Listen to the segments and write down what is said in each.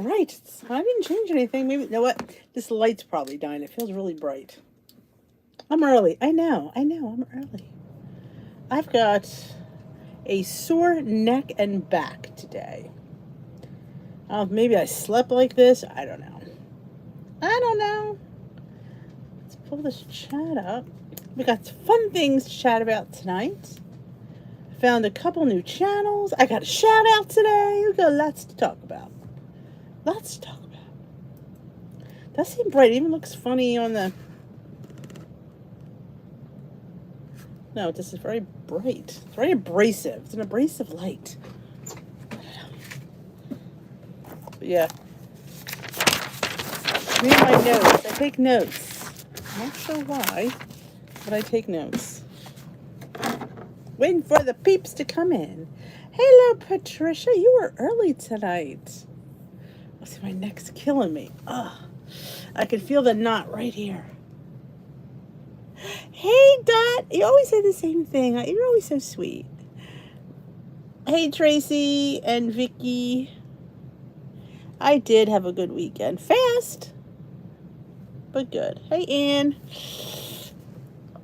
bright. I didn't change anything. Maybe, you know what? This light's probably dying. It feels really bright. I'm early. I know, I'm early. I've got a sore neck and back today. Maybe I slept like this. I don't know. Let's pull this chat up. We got fun things to chat about tonight. Found a couple new channels. I got a shout out today. We got lots to talk about. Does seem bright. It even looks funny on the... No, this is very bright. It's very abrasive. It's an abrasive light. But yeah. Me and my notes. I take notes. I'm not sure why, but I take notes. Waiting for the peeps to come in. Hello, Patricia. You were early tonight. Oh, see, my neck's killing me. Ugh. I can feel the knot right here. Hey, Dot. You always say the same thing. You're always so sweet. Hey, Tracy and Vicky. I did have a good weekend. Fast, but good. Hey, Ann.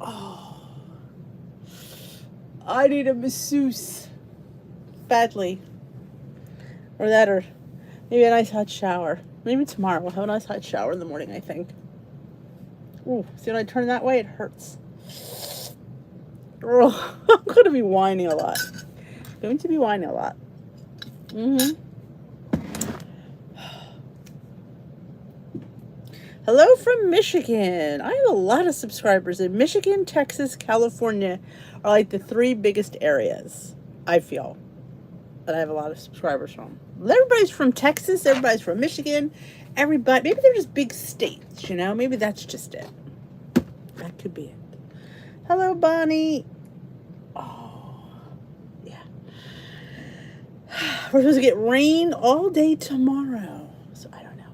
Oh, I need a masseuse badly. Or that, or maybe a nice hot shower. Maybe tomorrow we'll have a nice hot shower in the morning, I think. Ooh, see when I turn that way, it hurts. Oh, I'm going to be whining a lot. Hello from Michigan. I have a lot of subscribers in Michigan, Texas, California are like the 3 biggest areas, I feel, that I have a lot of subscribers from. Everybody's from Texas, everybody's from Michigan, maybe they're just big states, you know? Maybe that's just it. That could be it. Hello, Bonnie. Oh, yeah. We're supposed to get rain all day tomorrow, so I don't know.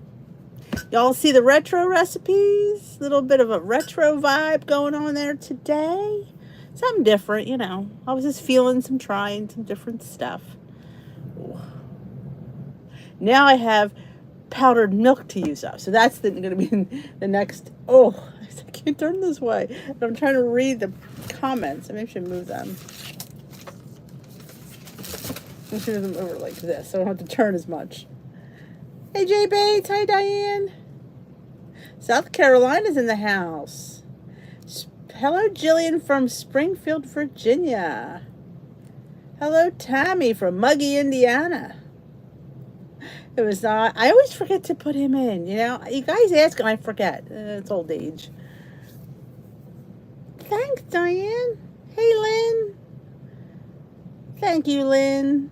Y'all see the retro recipes? A little bit of a retro vibe going on there today. Something different, you know. I was just trying some different stuff. Now I have powdered milk to use up. So that's going to be the next... Oh, I can't turn this way. I'm trying to read the comments. Maybe I should move them. I should move them over like this so I don't have to turn as much. Hey, Jay Bates. Hi, Diane. South Carolina's in the house. Hello, Jillian from Springfield, Virginia. Hello, Tammy from Muggy, Indiana. It was not... I always forget to put him in, you know? You guys ask and I forget. It's old age. Thanks, Diane. Hey, Lynn. Thank you, Lynn.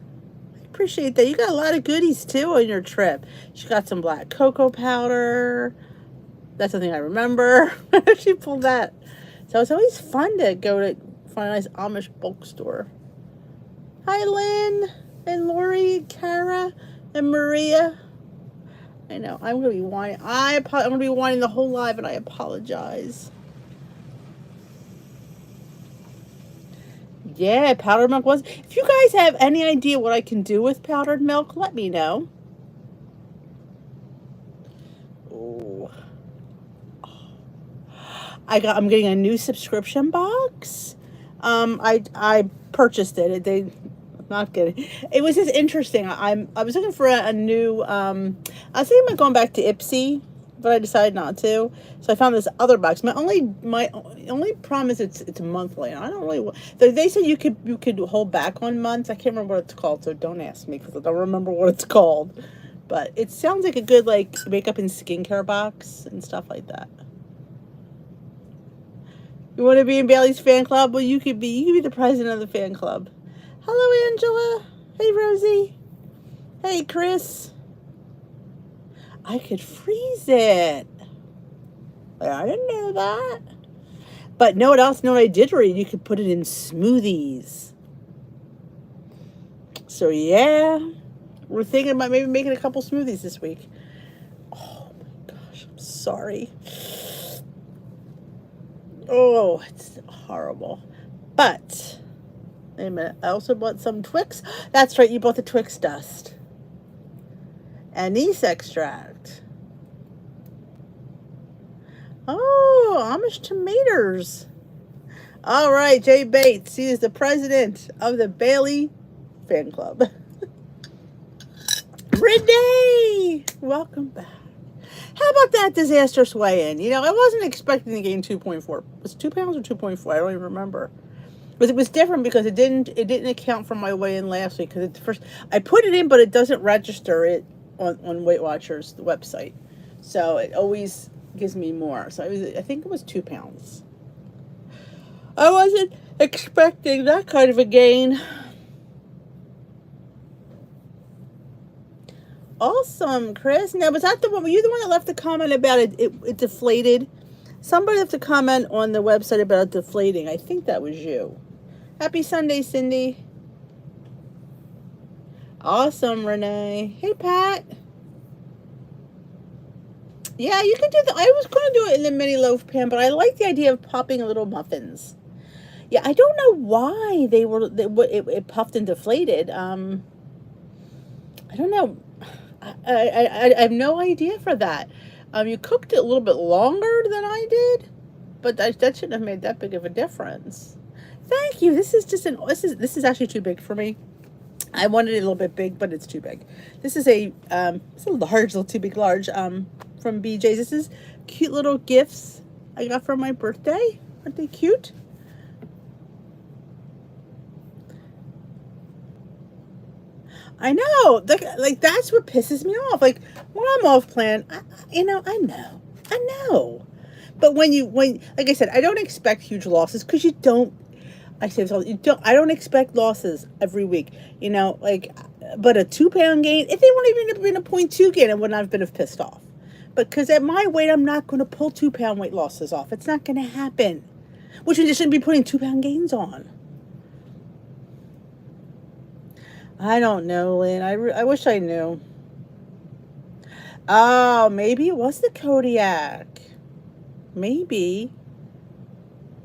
I appreciate that. You got a lot of goodies, too, on your trip. She got some black cocoa powder. That's something I remember. She pulled that. So it's always fun to go to find a nice Amish bulk store. Hi, Lynn and Lori, Kara, and Maria. I know, I'm going to be whining. I'm going to be whining the whole live, and I apologize. Yeah, powdered milk was... If you guys have any idea what I can do with powdered milk, let me know. Oh. I'm getting a new subscription box. I purchased it. Not kidding. It was just interesting. I was looking for a new. I was thinking about going back to Ipsy, but I decided not to. So I found this other box. My only problem is it's monthly. I don't really. They said you could hold back on months. I can't remember what it's called, so don't ask me because I don't remember what it's called. But it sounds like a good makeup and skincare box and stuff like that. You want to be in Bailey's fan club? Well, you could be the president of the fan club. Hello, Angela. Hey, Rosie. Hey, Chris. I could freeze it. I didn't know that. But know what else? Know what I did read? You could put it in smoothies. So, yeah. We're thinking about maybe making a couple smoothies this week. Oh, my gosh. I'm sorry. Oh, it's horrible. But... Wait a minute. I also bought some Twix. That's right. You bought the Twix dust. Anise extract. Oh, Amish tomatoes. All right, Jay Bates. He is the president of the Bailey fan club. Renee, welcome back. How about that disastrous weigh-in? You know, I wasn't expecting to gain 2.4. Was it 2 pounds or 2.4? I don't even remember. But it was different because it didn't account for my weigh-in last week. Because at first I put it in, but it doesn't register it on Weight Watchers, the website. So it always gives me more. So I think it was 2 pounds. I wasn't expecting that kind of a gain. Awesome, Chris. Now, was that the one? Were you the one that left a comment about it deflated? Somebody left a comment on the website about it deflating. I think that was you. Happy Sunday, Cindy. Awesome, Renee. Hey, Pat. Yeah, you can do that. I was going to do it in the mini loaf pan, but I like the idea of popping little muffins. Yeah, I don't know why it puffed and deflated. I don't know. I have no idea for that. You cooked it a little bit longer than I did, but that shouldn't have made that big of a difference. Thank you. This is actually too big for me. I wanted it a little bit big, but it's too big. This is it's a large, little too big, large. From BJ's. This is cute little gifts I got for my birthday. Aren't they cute? I know. Like that's what pisses me off. Like when I'm off plan, I know. But when like I said, I don't expect huge losses because you don't. I say this all. I don't expect losses every week. You know, like, but a 2 pound gain. If they weren't even been a 0.2 gain, I would not have been pissed off. But because at my weight, I'm not going to pull 2 pound weight losses off. It's not going to happen. Which means I shouldn't be putting 2 pound gains on. I don't know, Lynn. I wish I knew. Oh, maybe it was the Kodiak. Maybe.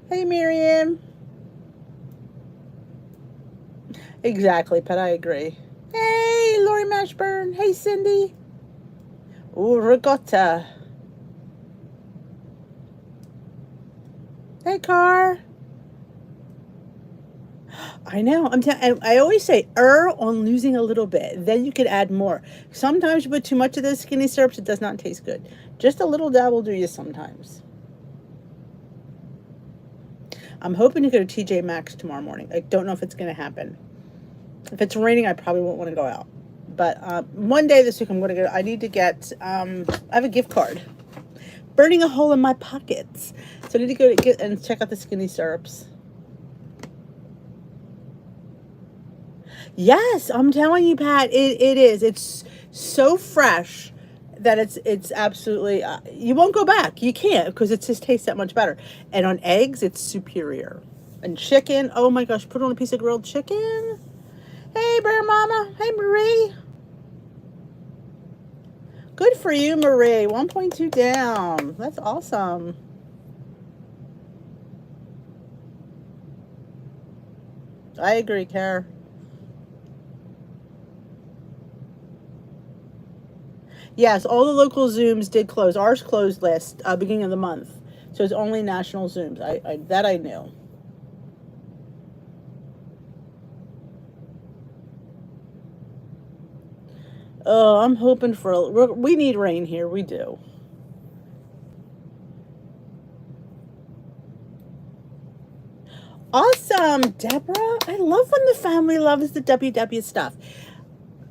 Hey, Miriam. Exactly, Pat. I agree. Hey, Lori Mashburn. Hey, Cindy. Ooh, ricotta. Hey, Car. I know. I always say err on losing a little bit. Then you could add more. Sometimes you put too much of those skinny syrups, it does not taste good. Just a little dab will do you sometimes. I'm hoping to go to TJ Maxx tomorrow morning. I don't know if it's going to happen. If it's raining, I probably won't want to go out. But one day this week I'm going to go. I need to get, I have a gift card. Burning a hole in my pockets. So I need to go get and check out the skinny syrups. Yes, I'm telling you, Pat, it is. It's so fresh that it's absolutely, you won't go back. You can't because it just tastes that much better. And on eggs, it's superior. And chicken, oh my gosh, put on a piece of grilled chicken. Hey, Bear Mama. Hey, Marie. Good for you, Marie. 1.2 down. That's awesome. I agree, Kara. Yes, all the local Zooms did close. Ours closed last beginning of the month, so it's only national Zooms. That I knew. Oh, I'm hoping we need rain here. We do. Awesome, Deborah. I love when the family loves the WW stuff.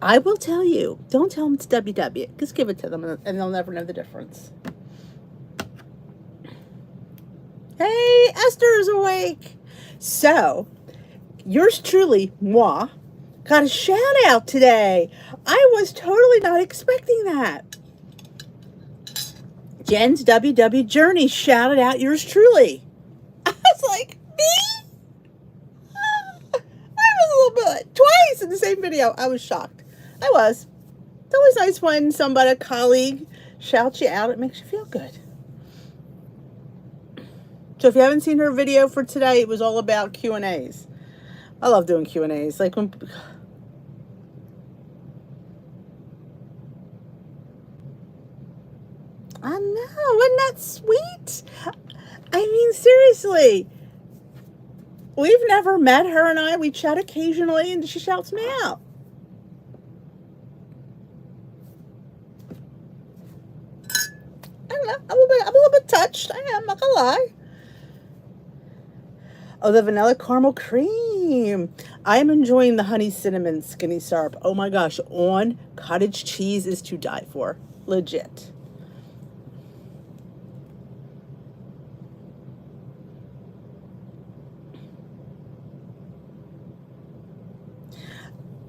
I will tell you, don't tell them it's WW. Just give it to them and they'll never know the difference. Hey, Esther's awake. So, yours truly, moi, got a shout out today. I was totally not expecting that. Jen's WW Journey shouted out yours truly. I was like, me? I was a little bit, twice in the same video. I was shocked. I was. It's always nice when a colleague shouts you out. It makes you feel good. So if you haven't seen her video for today, it was all about Q&As. I love doing Q&As. Like when... I know, wasn't that sweet? I mean, seriously, we've never met, her and I. We chat occasionally, and she shouts me out. I don't know. I'm a little bit touched. I am, not gonna lie. Oh, the vanilla caramel cream. I'm enjoying the honey cinnamon skinny syrup. Oh my gosh, on cottage cheese is to die for. Legit.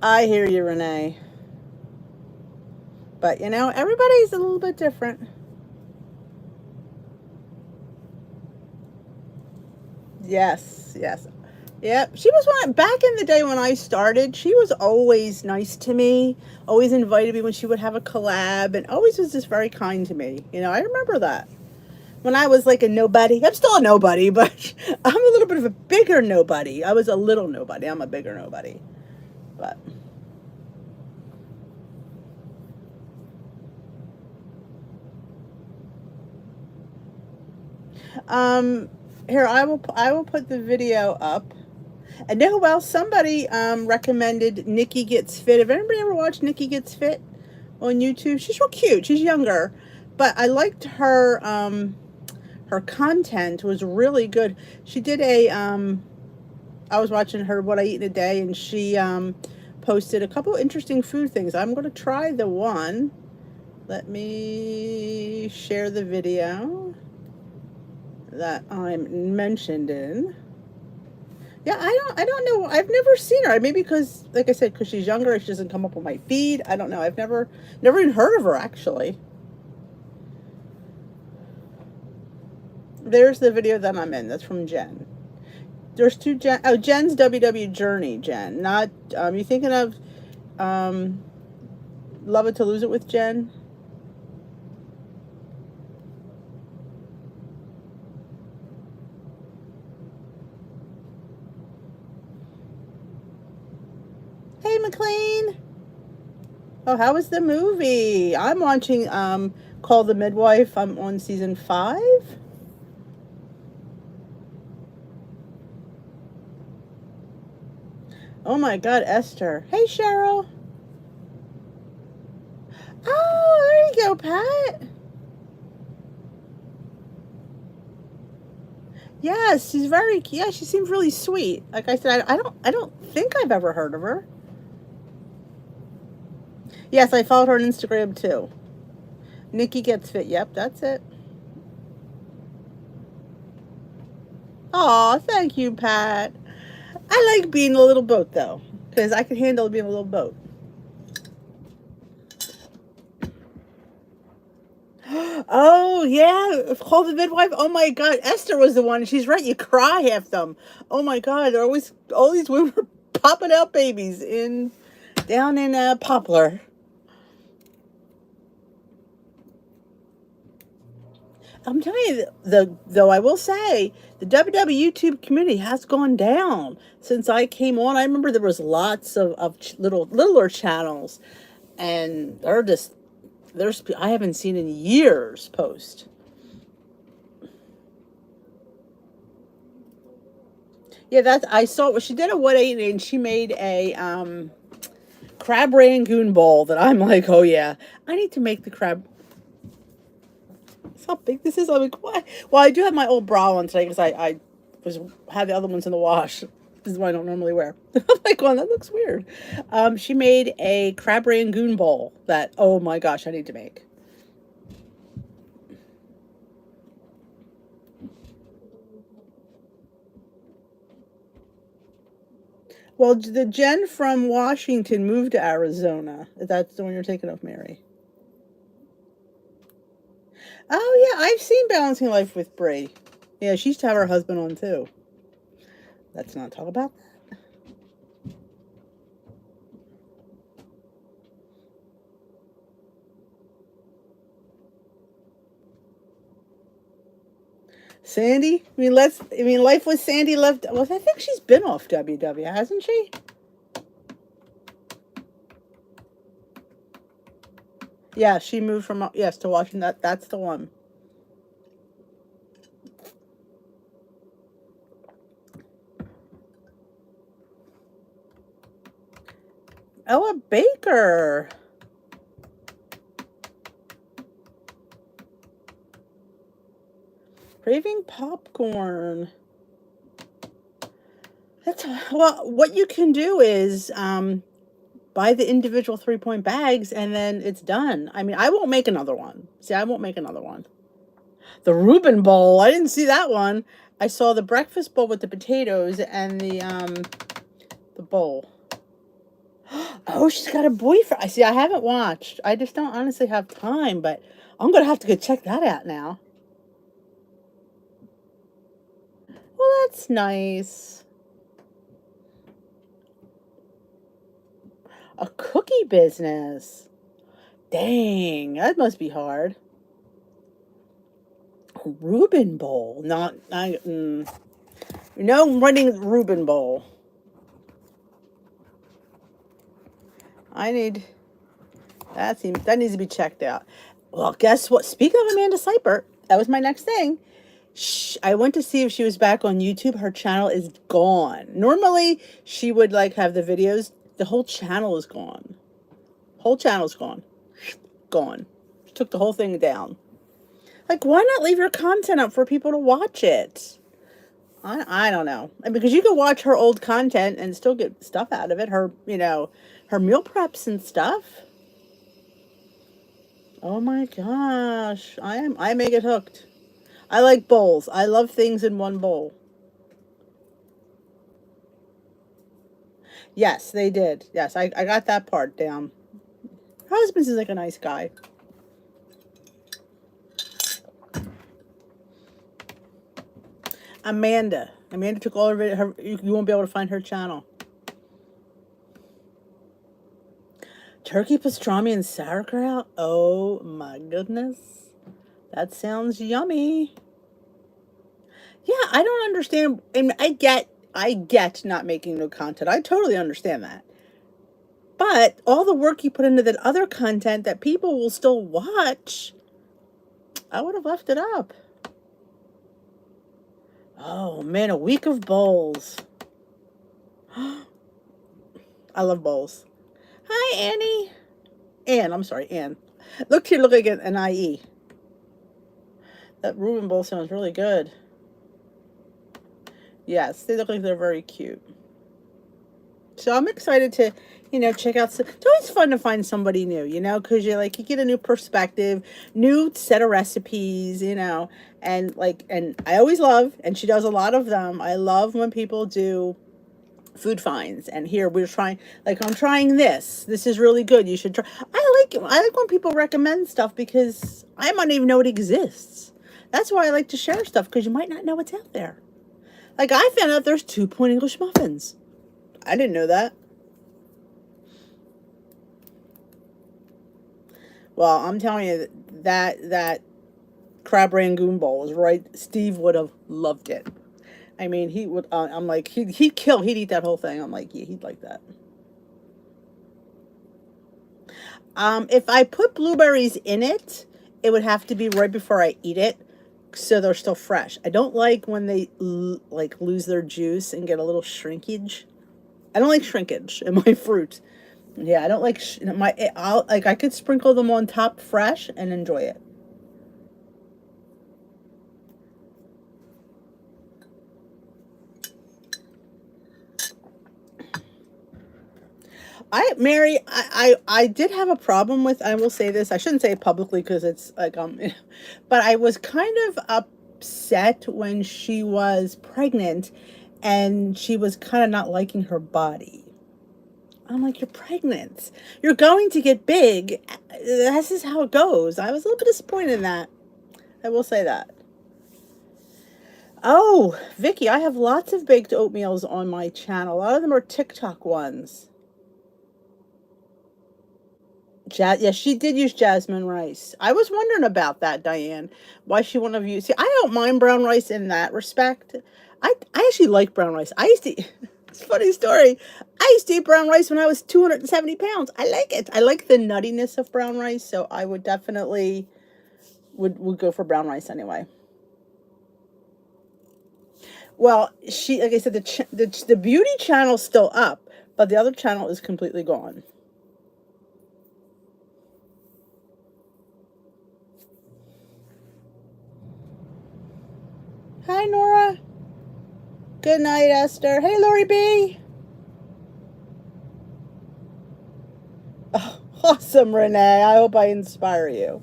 I hear you, Renee. But you know, everybody's a little bit different. Yes, yes. Yep. She was back in the day when I started, she was always nice to me, always invited me when she would have a collab, and always was just very kind to me. You know, I remember that. When I was like a nobody, I'm still a nobody, but I'm a little bit of a bigger nobody. I was a little nobody. I'm a bigger nobody. But um here I will put the video up. And know who else? Somebody recommended Nikki Gets Fit. Have anybody ever watched Nikki Gets Fit on YouTube? She's real cute. She's younger, but I liked her content was really good. She did a I was watching her What I Eat in a Day, and she posted a couple interesting food things. I'm going to try the one. Let me share the video that I'm mentioned in. Yeah, I don't know. I've never seen her. Maybe because, like I said, because she's younger, she doesn't come up on my feed. I don't know. I've never even heard of her, actually. There's the video that I'm in. That's from Jen. There's two Jen. Oh, Jen's WW Journey. Jen, not you thinking of um, Love It to Lose It with Jen? Hey, McLean. Oh, how was the movie? I'm watching Call the Midwife. I'm on season 5. Oh my God, Esther. Hey, Cheryl. Oh, there you go, Pat. Yes, she's very. Yeah, she seems really sweet. Like I said, I don't think I've ever heard of her. Yes, I followed her on Instagram too. Nikki Gets Fit. Yep, that's it. Aw, thank you, Pat. I like being a little boat though, because I can handle being a little boat. Oh yeah, Call the Midwife. Oh my God, Esther was the one. She's right. You cry half them. Oh my God, they're always all these women were popping out babies in down in Poplar. I'm telling you, though I will say the WW YouTube community has gone down since I came on. I remember there was lots of littler channels, and they're just there's I haven't seen in years post. Yeah, that's I saw. She did a 180, and she made a crab rangoon bowl that I'm like, oh yeah, I need to make the crab. It's how big this is. I'm like, why? Well, I do have my old bra on today because I was had the other ones in the wash. This is what I don't normally wear. I'm like, well, that looks weird. She made a crab rangoon bowl that, oh my gosh, I need to make. Well, the Jen from Washington moved to Arizona. That's the one you're thinking of, Mary. Oh yeah, I've seen Balancing Life with Brie. Yeah, she used to have her husband on too. Let's not talk about that. Sandy? Life with Sandy left. Well, I think she's been off WW, hasn't she? Yeah, she moved from, yes, to Washington. That's the one. Ella Baker. Craving popcorn. That's, well, what you can do is buy the individual 3-point bags and then it's done. I mean, I won't make another one. See, I won't make another one. The Reuben bowl. I didn't see that one. I saw the breakfast bowl with the potatoes and the bowl. Oh, she's got a boyfriend. I see. I haven't watched. I just don't honestly have time, but I'm gonna have to go check that out now. Well, that's nice. A cookie business. Dang, that must be hard. Reuben bowl. Not I. No running Reuben bowl. I need that needs to be checked out. Well, guess what? Speaking of Amanda Seipert, that was my next thing. I went to see if she was back on YouTube. Her channel is gone. Normally, she would like have the videos. The whole channel is gone. Whole channel's gone. Gone. She took the whole thing down. Like, why not leave your content up for people to watch it? I don't know. Because you can watch her old content and still get stuff out of it. Her, her meal preps and stuff. Oh my gosh. I may get hooked. I like bowls. I love things in one bowl. Yes, they did. Yes, I got that part down. Her husband seems like a nice guy. Amanda. Amanda took all of it. You won't be able to find her channel. Turkey pastrami and sauerkraut? Oh my goodness. That sounds yummy. Yeah, I don't understand. And I get not making no content. I totally understand that. But all the work you put into that other content that people will still watch, I would have left it up. Oh man, a week of bowls. I love bowls. Hi, Annie. Ann, I'm sorry, Ann. Look like an IE. That Reuben bowl sounds really good. Yes, they look like they're very cute. So I'm excited to, check out. It's always fun to find somebody new, because you get a new perspective, new set of recipes, and I always love, and she does a lot of them. I love when people do food finds, and here we're trying, I'm trying this. This is really good. You should try. I like when people recommend stuff because I might not even know it exists. That's why I like to share stuff because you might not know what's out there. Like I found out there's 2-point English muffins. I didn't know that. Well, I'm telling you that crab rangoon bowl is right. Steve would have loved it. I mean, he would. I'm like, he'd eat that whole thing. I'm like, yeah, he'd like that. If I put blueberries in it, it would have to be right before I eat it, so they're still fresh. I don't like when they lose their juice and get a little shrinkage. I don't like shrinkage in my fruit. Yeah, I don't like I could sprinkle them on top fresh and enjoy it. I did have a problem with, I will say this, I shouldn't say it publicly because it's but I was kind of upset when she was pregnant and she was kind of not liking her body. I'm like, you're pregnant. You're going to get big. This is how it goes. I was a little bit disappointed in that. I will say that. Oh, Vicky, I have lots of baked oatmeals on my channel. A lot of them are TikTok ones. Yeah, she did use jasmine rice. I was wondering about that, Diane. Why she wouldn't have used. See, I don't mind brown rice in that respect. I actually like brown rice. It's a funny story. I used to eat brown rice when I was 270 pounds. I like it. I like the nuttiness of brown rice, so I would definitely would go for brown rice anyway. Well, like I said, the beauty channel's still up, but the other channel is completely gone. Hi, Nora. Good night, Esther. Hey, Lori B. Oh, awesome, Renee. I hope I inspire you.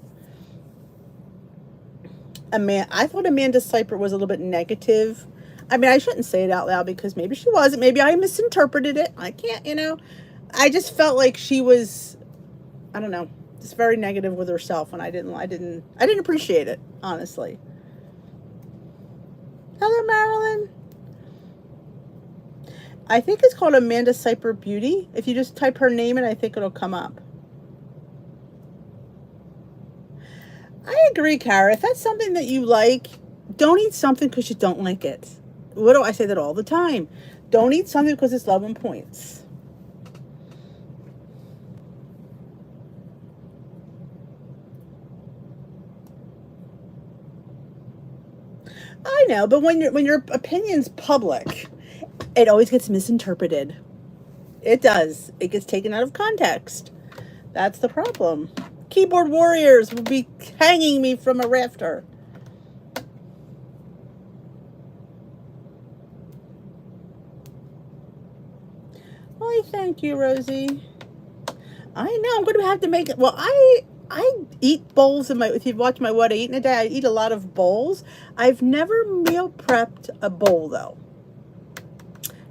I thought Amanda Seyfried was a little bit negative. I mean, I shouldn't say it out loud because maybe she wasn't. Maybe I misinterpreted it. I can't. I just felt like she was, I don't know, just very negative with herself, and I didn't appreciate it, honestly. Hello, Marilyn. I think it's called Amanda Seyfried Beauty. If you just type her name in, I think it'll come up. I agree, Kara. If that's something that you like, don't eat something because you don't like it. What do I say that all the time? Don't eat something because it's low in points. I know, but when your opinion's public, it always gets misinterpreted. It does. It gets taken out of context. That's the problem. Keyboard warriors will be hanging me from a rafter. Why, thank you, Rosie. I know, I'm going to have to make it. Well, I eat bowls if you've watched my What I Eat in a Day, I eat a lot of bowls. I've never meal prepped a bowl, though.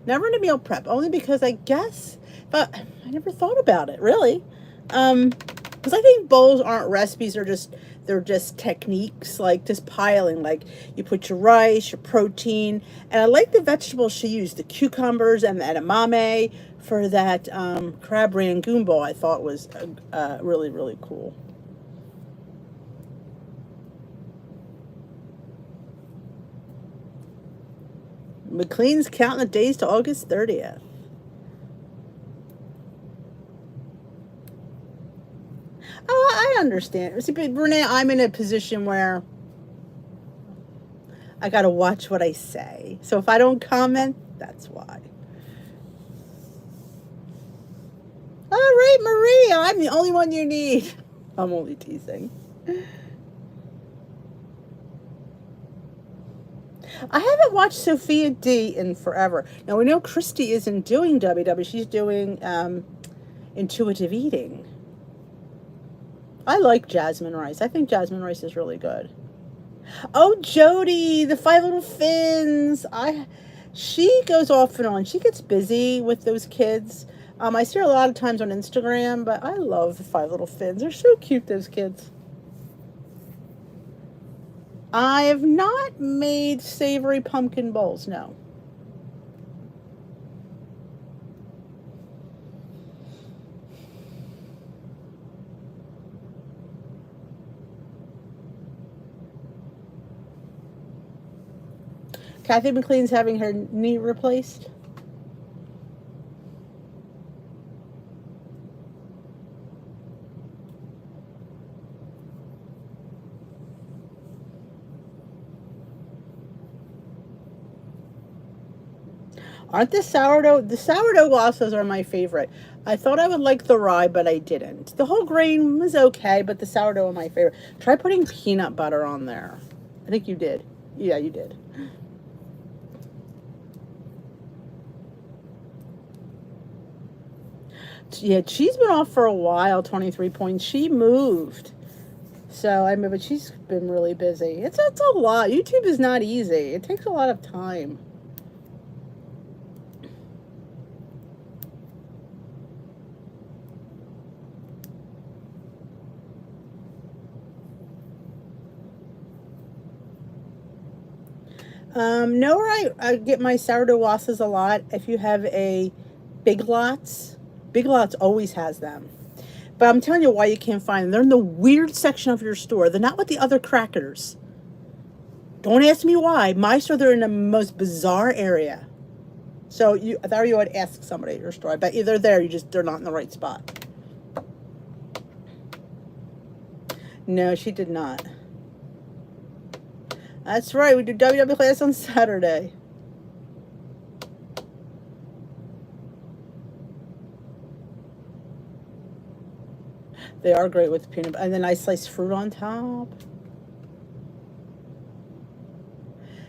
Never in a meal prep, only because I guess, but I never thought about it, really. Because I think bowls aren't recipes, they're just techniques, like just piling, like you put your rice, your protein, and I like the vegetables she used, the cucumbers and the edamame for that crab rangoon bowl. I thought was really, really cool. McLean's counting the days to August 30th. Oh, I understand. See, but Renee, I'm in a position where I got to watch what I say. So if I don't comment, that's why. All right, Maria, I'm the only one you need. I'm only teasing. I haven't watched Sophia D in forever. Now, we know Christy isn't doing WW. She's doing intuitive eating. I like Jasmine Rice. I think Jasmine Rice is really good. Oh, Jody, the Five Little Fins. She goes off and on. She gets busy with those kids. I see her a lot of times on Instagram, but I love the Five Little Fins. They're so cute, those kids. I have not made savory pumpkin bowls, no. Kathy McLean's having her knee replaced. Aren't the sourdough waffles are my favorite. I thought I would like the rye, but I didn't. The whole grain was okay, but the sourdough are my favorite. Try putting peanut butter on there. I think you did. Yeah, you did. Yeah, she's been off for a while, 23 points. She moved. So, I mean, but she's been really busy. It's a lot. YouTube is not easy. It takes a lot of time. No, I get my sourdough waffles a lot. If you have a Big Lots always has them. But I'm telling you why you can't find them. They're in the weird section of your store. They're not with the other crackers. Don't ask me why. My store, they're in the most bizarre area. So there you would ask somebody at your store. I bet you they're there. They're not in the right spot. No, she did not. That's right. We do WW class on Saturday. They are great with peanut butter. And then I slice fruit on top.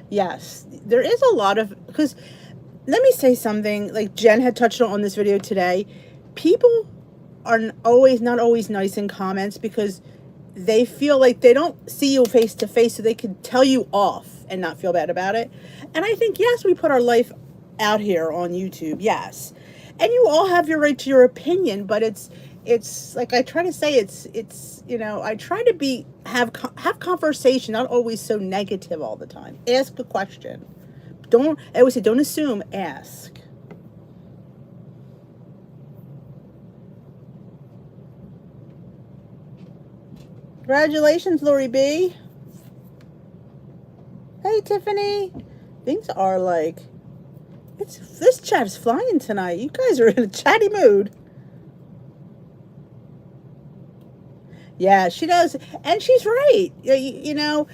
Yes. There is a lot of... Because, let me say something. Like Jen had touched on this video today. People are not always nice in comments because they feel like they don't see you face to face, so they can tell you off and not feel bad about it. And I think, yes, we put our life out here on YouTube. Yes. And you all have your right to your opinion, but it's like I try to say, it's you know, I try to have conversation, not always so negative all the time. Ask a question. I always say, don't assume, ask. Congratulations, Lori B. Hey, Tiffany. Things are like, this chat is flying tonight. You guys are in a chatty mood. Yeah, she does. And she's right. You know,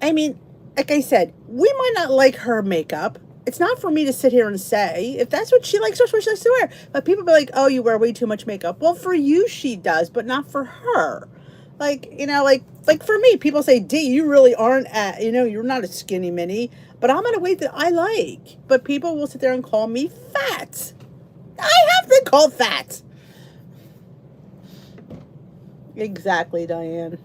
I mean, like I said, we might not like her makeup. It's not for me to sit here and say. If that's what she likes, that's what she likes to wear. But people be like, oh, you wear way too much makeup. Well, for you, she does, but not for her. Like, you know, like for me, people say, D, you really aren't you're not a skinny mini. But I'm at a weight that I like. But people will sit there and call me fat. I have been called fat. Exactly, Diane.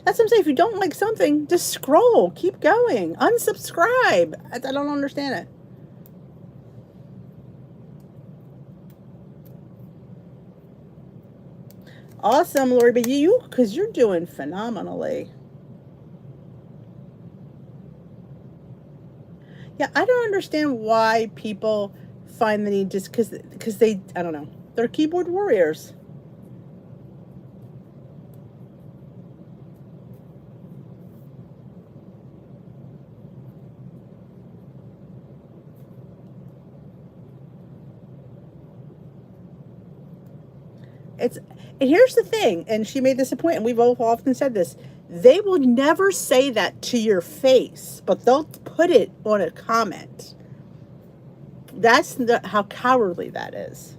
That's what I'm saying. If you don't like something, just scroll. Keep going. Unsubscribe. I don't understand it. Awesome, Lori, but because you're doing phenomenally. Yeah, I don't understand why people find the need just because they, I don't know, they're keyboard warriors. And here's the thing, and she made this a point, and we've all often said this, they will never say that to your face, but they'll put it on a comment. That's how cowardly that is.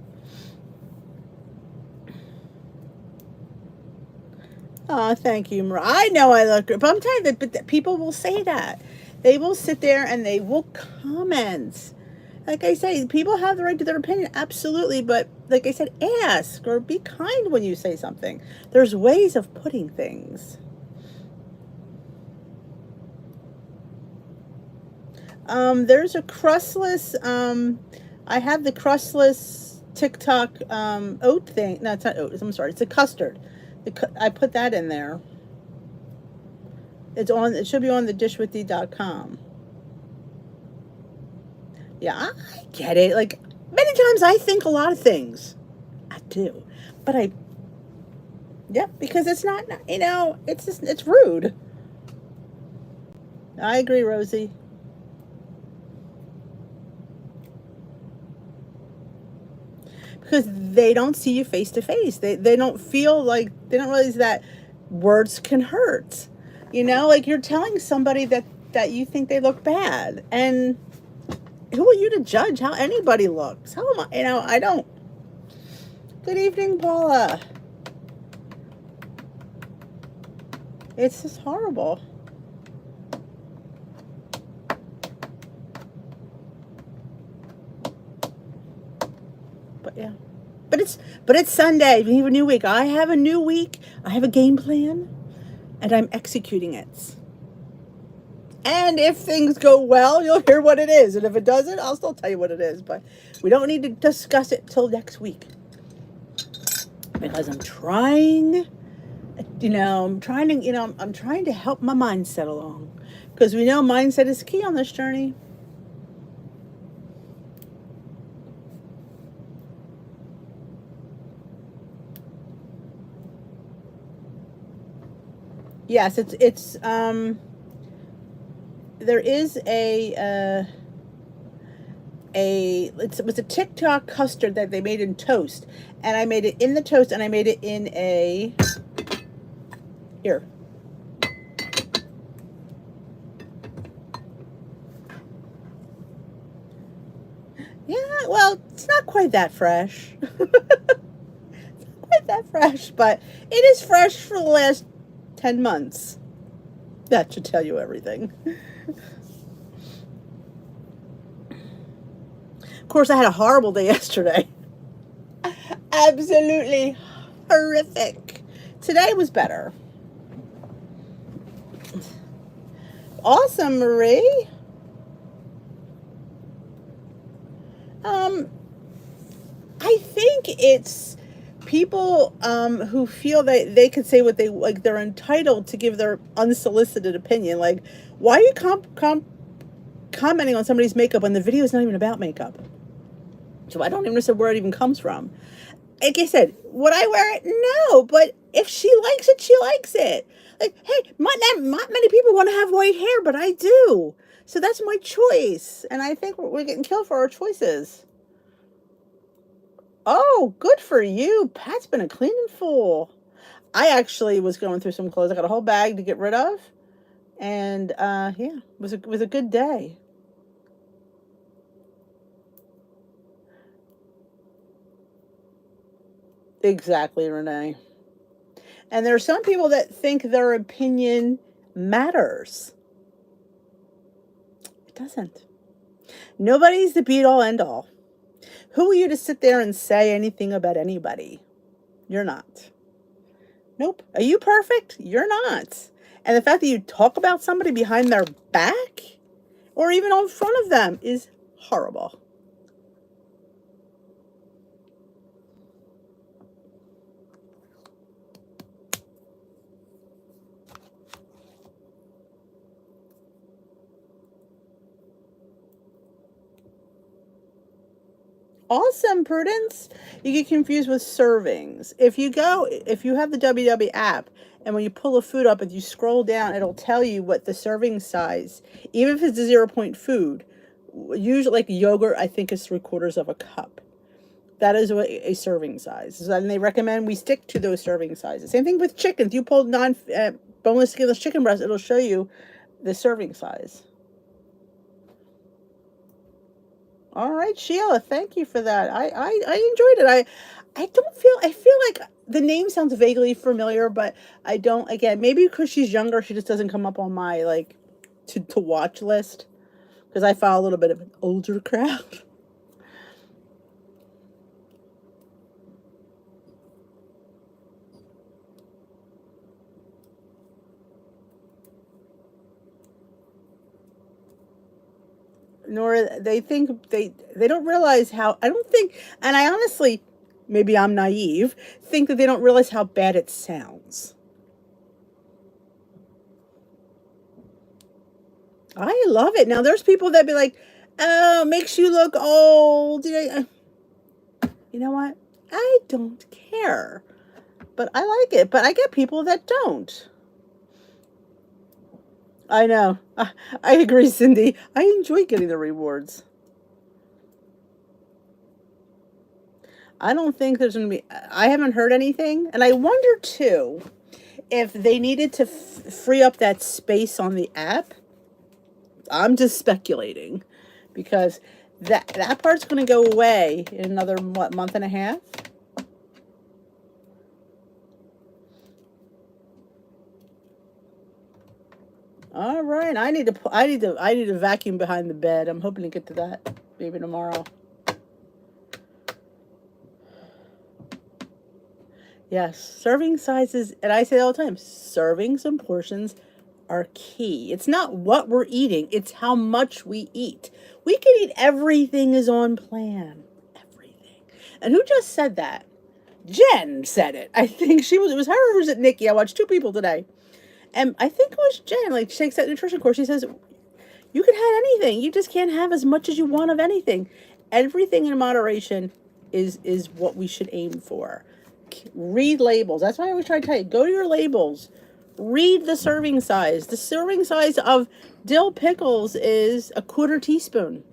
Oh, thank you, Maria. I know I look good, but I'm telling you, but people will say that. They will sit there and they will comment. Like I say, people have the right to their opinion, absolutely, but like I said, ask or be kind when you say something. There's ways of putting things. There's a crustless, I have the crustless TikTok oat thing. No, it's not oat. I'm sorry. It's a custard. I put that in there. It should be on the dishwithdee.com. Yeah, I get it. Like, many times I think a lot of things. I do. But because it's not, it's rude. I agree, Rosie. Because they don't see you face to face. They don't feel like, they don't realize that words can hurt. Like you're telling somebody that you think they look bad. And who are you to judge how anybody looks? How am I? I don't. Good evening, Paula. It's just horrible. But yeah. But it's Sunday. We have a new week. I have a new week. I have a game plan. And I'm executing it. And if things go well, you'll hear what it is. And if it doesn't, I'll still tell you what it is. But we don't need to discuss it till next week. Because I'm trying, I'm trying to help my mindset along. Because we know mindset is key on this journey. Yes, there is it was a TikTok custard that they made in toast, and I made it in the toast, and I made it in a here. Yeah, well, it's not quite that fresh. Quite that fresh, but it is fresh for the last 10 months. That should tell you everything. Of course, I had a horrible day yesterday. Absolutely horrific. Today was better. Awesome, Marie. I think it's people who feel that they can say what they like. They're entitled to give their unsolicited opinion. Like, why are you commenting on somebody's makeup when the video is not even about makeup? So I don't even know where it even comes from. Like I said, would I wear it? No, but if she likes it, she likes it. Like, hey, not many people want to have white hair, but I do. So that's my choice. And I think we're getting killed for our choices. Oh, good for you. Pat's been a cleaning fool. I actually was going through some clothes. I got a whole bag to get rid of. And yeah, it was a good day. Exactly, Renee. And there are some people that think their opinion matters. It doesn't. Nobody's the be all end all. Who are you to sit there and say anything about anybody? You're not. Nope. Are you perfect? You're not. And the fact that you talk about somebody behind their back or even in front of them is horrible. Awesome, Prudence. You get confused with servings. If you have the WW app, and when you pull a food up, if you scroll down, it'll tell you what the serving size, even if it's a 0 point food, usually like yogurt, I think is 3/4 of a cup. That is what a serving size. And they recommend we stick to those serving sizes. Same thing with chicken. If you pull boneless, skinless chicken breast, it'll show you the serving size. All right, Sheila, thank you for that. I enjoyed it. I feel like the name sounds vaguely familiar, but I don't, again, maybe because she's younger, she just doesn't come up on my, like, to watch list. Because I follow a little bit of an older crowd. Nor they think they don't realize how, I don't think, and I honestly, maybe I'm naive, think that they don't realize how bad it sounds. I love it. Now there's people that be like, oh, makes you look old. You know what? I don't care. But I like it. But I get people that don't. I know. I agree, Cindy. I enjoy getting the rewards. I don't think there's going to be, I haven't heard anything. And I wonder, too, if they needed to free up that space on the app. I'm just speculating. Because that part's going to go away in another, month and a half? All right, I need to vacuum behind the bed. I'm hoping to get to that maybe tomorrow. Yes, serving sizes, and I say all the time, servings and portions are key. It's not what we're eating, it's how much we eat. We can eat everything is on plan. Everything. And who just said that? Jen said it. I think it was her or was it Nikki? I watched two people today. And I think it was Jen, like, she takes that nutrition course. She says, you can have anything. You just can't have as much as you want of anything. Everything in moderation is what we should aim for. Read labels. That's why I always try to tell you, go to your labels. Read the serving size. The serving size of dill pickles is a 1/4 teaspoon.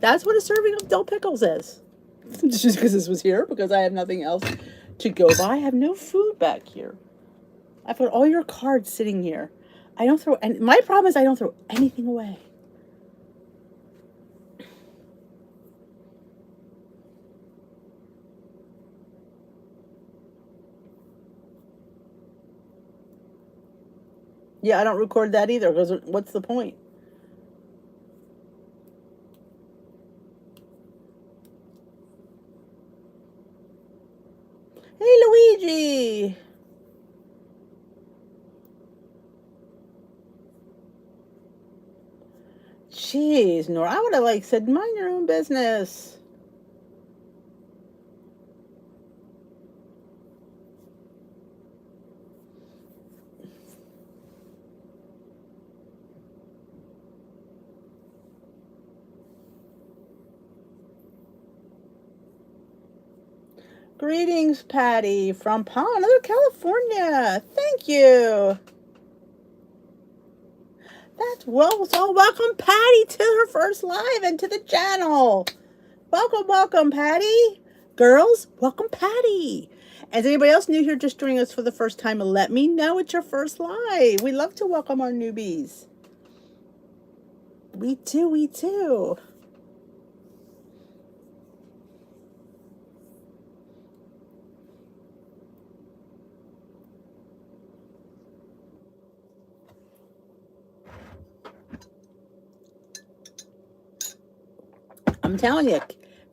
That's what a serving of dill pickles is. Just because this was here, because I have nothing else to go by. I have no food back here. I've got all your cards sitting here. I don't throw, and my problem is I don't throw anything away. Yeah, I don't record that either, because what's the point? Hey, Luigi! Jeez, Nora, I would have said, mind your own business. Greetings, Patty, from Honolulu, California. Thank you. That's well, so welcome, Patty, to her first live and to the channel. Welcome, Patty. Girls, welcome, Patty. Is anybody else new here just joining us for the first time? Let me know it's your first live. We love to welcome our newbies. We do. I'm telling you,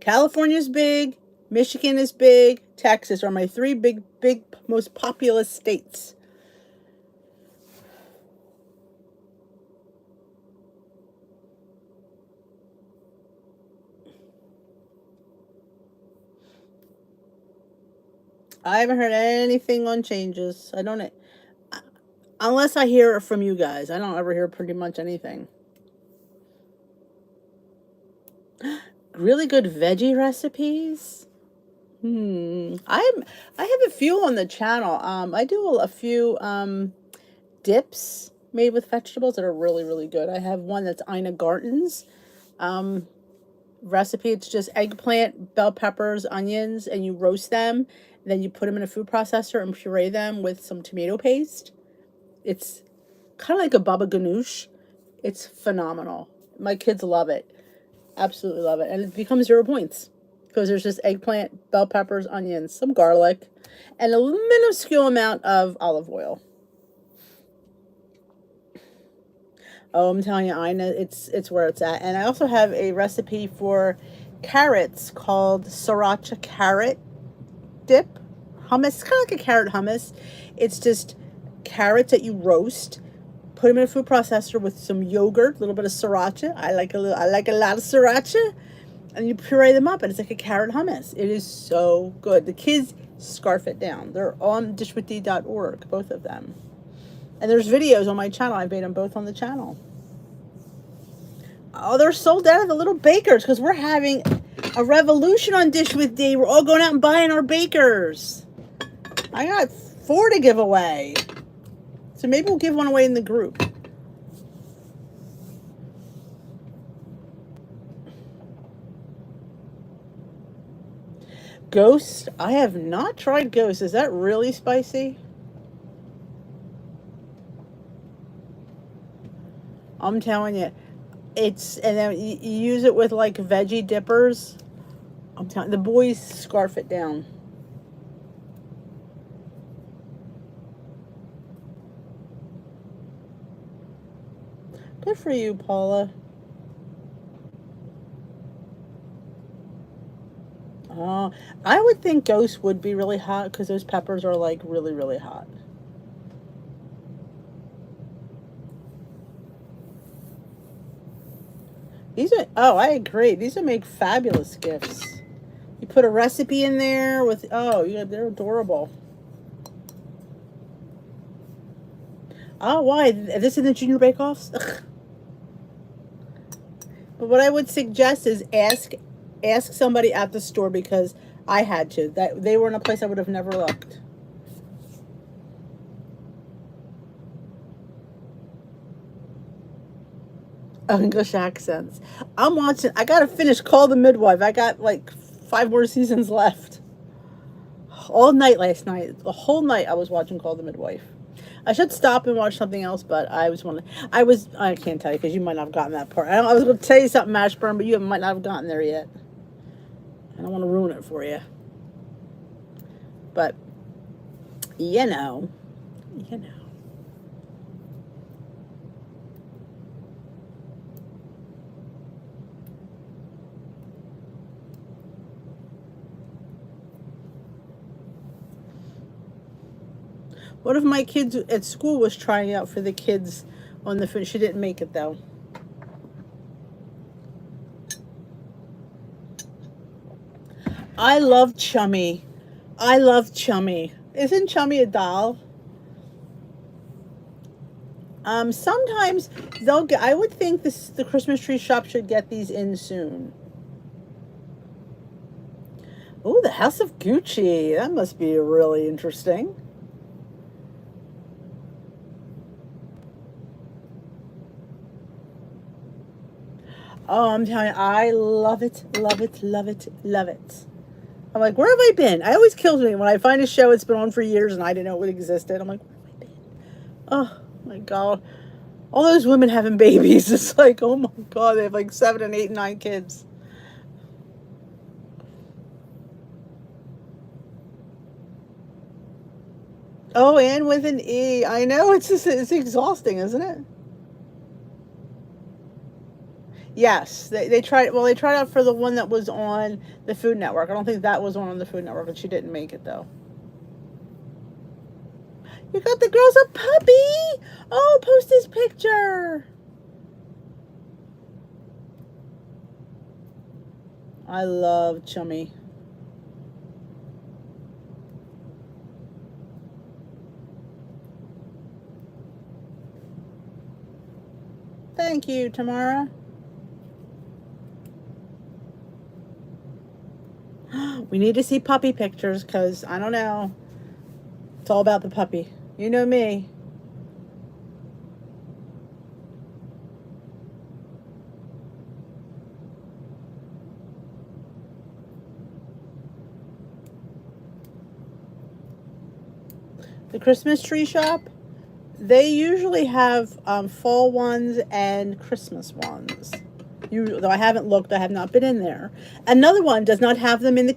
California's big, Michigan is big, Texas are my 3 big, most populous states. I haven't heard anything on changes. I don't, unless I hear it from you guys. I don't ever hear pretty much anything. Really good veggie recipes. I have a few on the channel. I do a few dips made with vegetables that are really, really good. I have one that's Ina Garten's recipe. It's just eggplant, bell peppers, onions, and you roast them. And then you put them in a food processor and puree them with some tomato paste. It's kind of like a baba ganoush. It's phenomenal. My kids love it. Absolutely love it. And it becomes 0 points. Because there's just eggplant, bell peppers, onions, some garlic, and a minuscule amount of olive oil. Oh, I'm telling you, I know it's where it's at. And I also have a recipe for carrots called sriracha carrot dip hummus. It's kind of like a carrot hummus. It's just carrots that you roast, put them in a food processor with some yogurt, a little bit of sriracha. I like a lot of sriracha, and you puree them up, and it's like a carrot hummus. It is so good. The kids scarf it down. They're on dishwithdee.org, both of them. And there's videos on my channel. I've made them both on the channel. Oh, they're sold out of the little bakers because we're having a revolution on Dish with Dee. We're all going out and buying our bakers. I got 4 to give away. So maybe we'll give one away in the group. Ghost? I have not tried Ghost. Is that really spicy? I'm telling you, and then you use it with like veggie dippers. I'm telling you, the boys scarf it down. Good for you, Paula. Oh, I would think Ghost would be really hot because those peppers are like really, really hot. I agree. These would make fabulous gifts. You put a recipe in there with, yeah, they're adorable. Oh, why? This in the junior bake-offs? Ugh. But what I would suggest is ask somebody at the store because I had to. That they were in a place I would have never looked. English accents. I'm watching. I gotta finish Call the Midwife. I got like 5 more seasons left. All night last night, the whole night I was watching Call the Midwife. I should stop and watch something else, but I can't tell you because you might not have gotten that part. I was going to tell you something, Mashburn, but you might not have gotten there yet. I don't want to ruin it for you. But, you know. One of my kids at school was trying out for the kids on the food. She didn't make it though. I love Chummy. Isn't Chummy a doll? Sometimes they'll get. I would think the Christmas tree shop should get these in soon. Oh, the House of Gucci. That must be really interesting. Oh, I'm telling you, I love it, love it, love it, love it. I'm like, where have I been? I always kills me when I find a show it's been on for years and I didn't know it existed. I'm like, where have I been? Oh my God. All those women having babies. It's like, oh my God, they have like 7 and 8 and 9 kids. Oh, and with an E. I know, it's exhausting, isn't it? Yes, they tried. Well, they tried out for the one that was on the Food Network. I don't think that was on the Food Network, but she didn't make it though. You got the girls a puppy. Oh, post his picture. I love Chummy. Thank you, Tamara. We need to see puppy pictures because I don't know. It's all about the puppy. You know me. The Christmas tree shop, they usually have fall ones and Christmas ones. Though I haven't looked, I have not been in there. Another one does not have them in the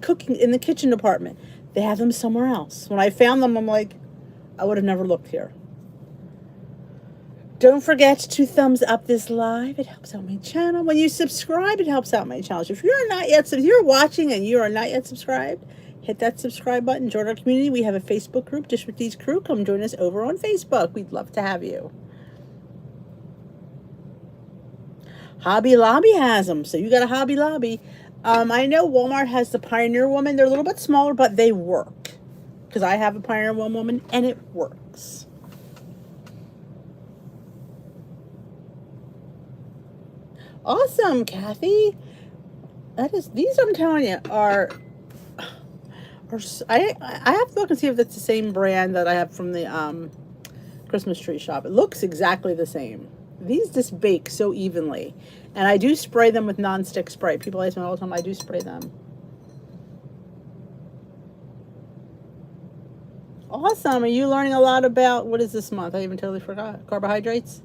kitchen department. They have them somewhere else. When I found them, I'm like, I would have never looked here. Don't forget to thumbs up this live. It helps out my channel. When you subscribe, it helps out my channel. So if you're watching and you are not yet subscribed, hit that subscribe button. Join our community. We have a Facebook group, Dish with D's Crew. Come join us over on Facebook. We'd love to have you. Hobby Lobby has them, so you got a Hobby Lobby. I know Walmart has the Pioneer Woman. They're a little bit smaller, but they work. Because I have a Pioneer Woman, and it works. Awesome, Kathy. These I'm telling you are I have to look and see if it's the same brand that I have from the Christmas tree shop. It looks exactly the same. These just bake so evenly. And I do spray them with non-stick spray. People ask me all the time, I do spray them. Awesome. Are you learning a lot about, what is this month? I even totally forgot. Carbohydrates?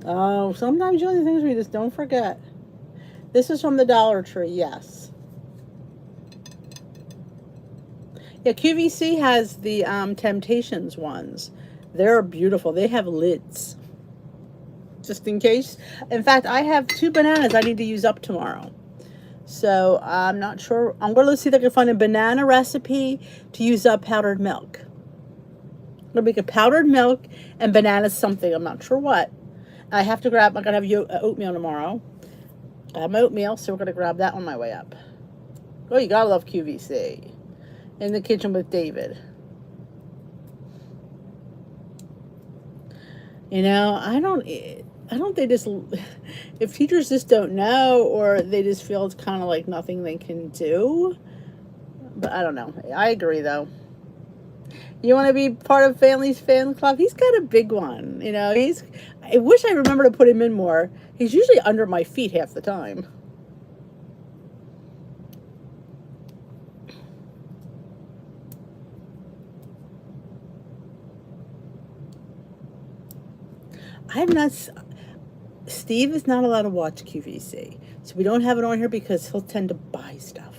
Oh, sometimes you only things we just don't forget. This is from the Dollar Tree, yes. Yeah, QVC has the Temptations ones. They're beautiful. They have lids. Just in case. In fact, I have 2 bananas I need to use up tomorrow. So I'm not sure. I'm going to see if I can find a banana recipe to use up powdered milk. I'm going to make a powdered milk and banana something. I'm not sure what. I have to grab, I'm going to have oatmeal tomorrow. I have my oatmeal, so we're going to grab that on my way up. Oh, you got to love QVC. In the kitchen with David. You know, I don't they just, if teachers just don't know, or they just feel it's kind of like nothing they can do, But I don't know. I agree though. You want to be part of Family's fan club? He's got a big one. He's. I wish I remember to put him in more. He's usually under my feet half the time. I'm not. Steve is not allowed to watch QVC, so we don't have it on here because he'll tend to buy stuff.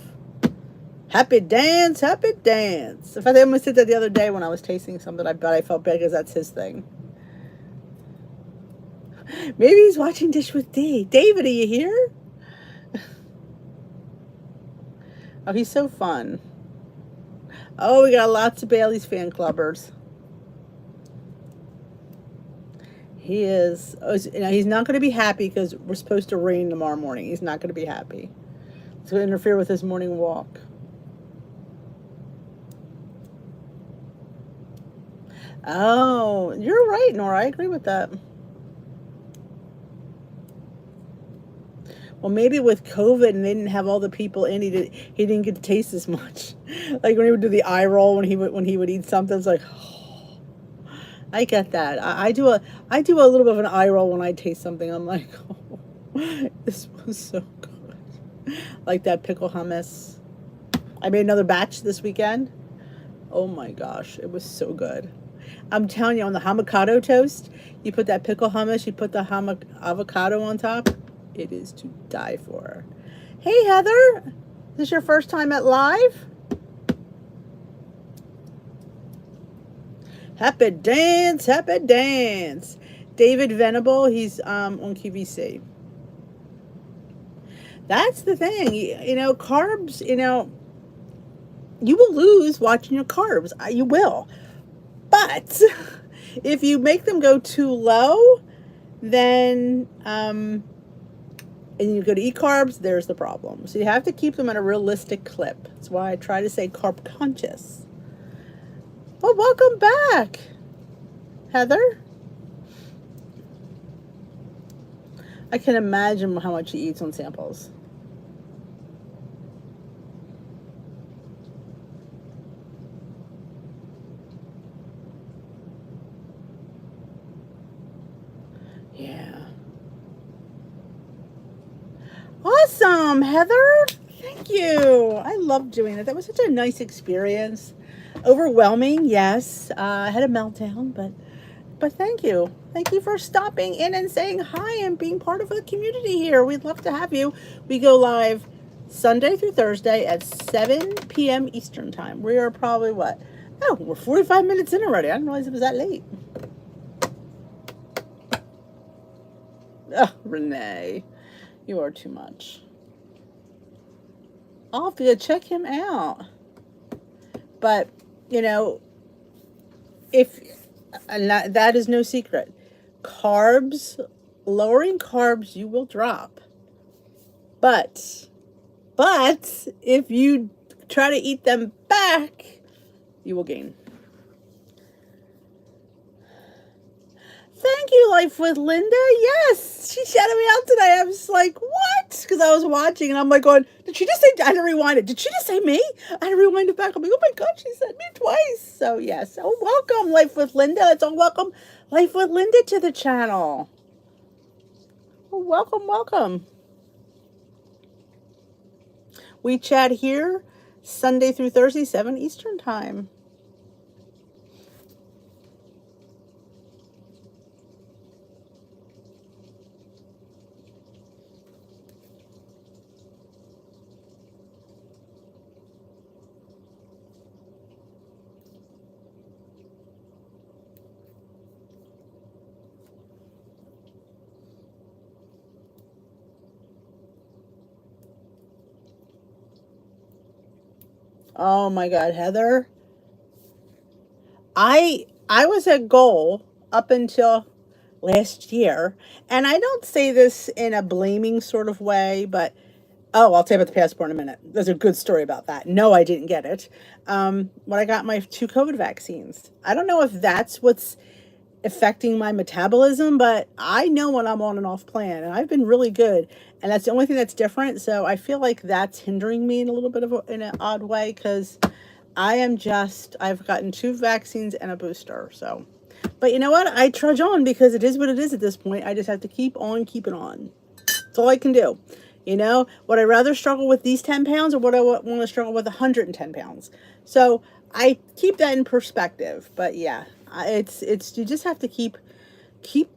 Happy dance, happy dance. In fact, I almost did that the other day when I was tasting something. I bet I felt bad because that's his thing. Maybe he's watching Dish with D. David, are you here? Oh, he's so fun. Oh, we got lots of Bailey's fan clubbers. He is. He's not going to be happy because we're supposed to rain tomorrow morning. He's not going to be happy. It's going to interfere with his morning walk. Oh, you're right, Nora. I agree with that. Well, maybe with COVID and they didn't have all the people in, he didn't get to taste as much. Like when he would do the eye roll when he would eat something, it's like, oh, I get that. I do a little bit of an eye roll when I taste something. I'm like, oh, this was so good. Like that pickle hummus. I made another batch this weekend. Oh my gosh, it was so good. I'm telling you, on the avocado toast, you put that pickle hummus, you put the avocado on top. It is to die for. Hey, Heather. Is this your first time at live? Happy dance, happy dance. David Venable, he's on QVC. That's the thing. Carbs, you will lose watching your carbs. You will. But if you make them go too low, then and you go to eat carbs, there's the problem. So you have to keep them at a realistic clip. That's why I try to say carb conscious. Well, welcome back, Heather. I can imagine how much he eats on samples. Yeah. Awesome, Heather. Thank you. I love doing it. That was such a nice experience. Overwhelming, yes. I had a meltdown, but thank you. Thank you for stopping in and saying hi and being part of the community here. We'd love to have you. We go live Sunday through Thursday at 7 p.m. Eastern time. We are probably what? Oh, we're 45 minutes in already. I didn't realize it was that late. Oh, Renee. You are too much. I'll have to go check him out. But, that is no secret. Lowering carbs, you will drop. But if you try to eat them back, you will gain. Thank you, Life with Linda. Yes, she shouted me out today. I was like, what? Because I was watching and I'm like going, did she just say, I had to rewind it. Did she just say me? I had to rewind it back. I'm like, oh my God, she said me twice. So yes, welcome, Life with Linda. Let's all welcome Life with Linda to the channel. Welcome, welcome. We chat here Sunday through Thursday, 7 Eastern time. Oh my God, Heather. I was at goal up until last year, and I don't say this in a blaming sort of way, but I'll tell you about the passport in a minute. There's a good story about that. No, I didn't get it. When I got my 2 COVID vaccines, I don't know if that's what's affecting my metabolism, but I know when I'm on an off plan, and I've been really good. And that's the only thing that's different. So I feel like that's hindering me in a little bit of in an odd way, because I've gotten 2 vaccines and a booster. So, but you know what? I trudge on because it is what it is at this point. I just have to keep on keeping on. That's all I can do. Would I rather struggle with these 10 pounds, or would I want to struggle with 110 pounds? So I keep that in perspective. But yeah, you just have to keep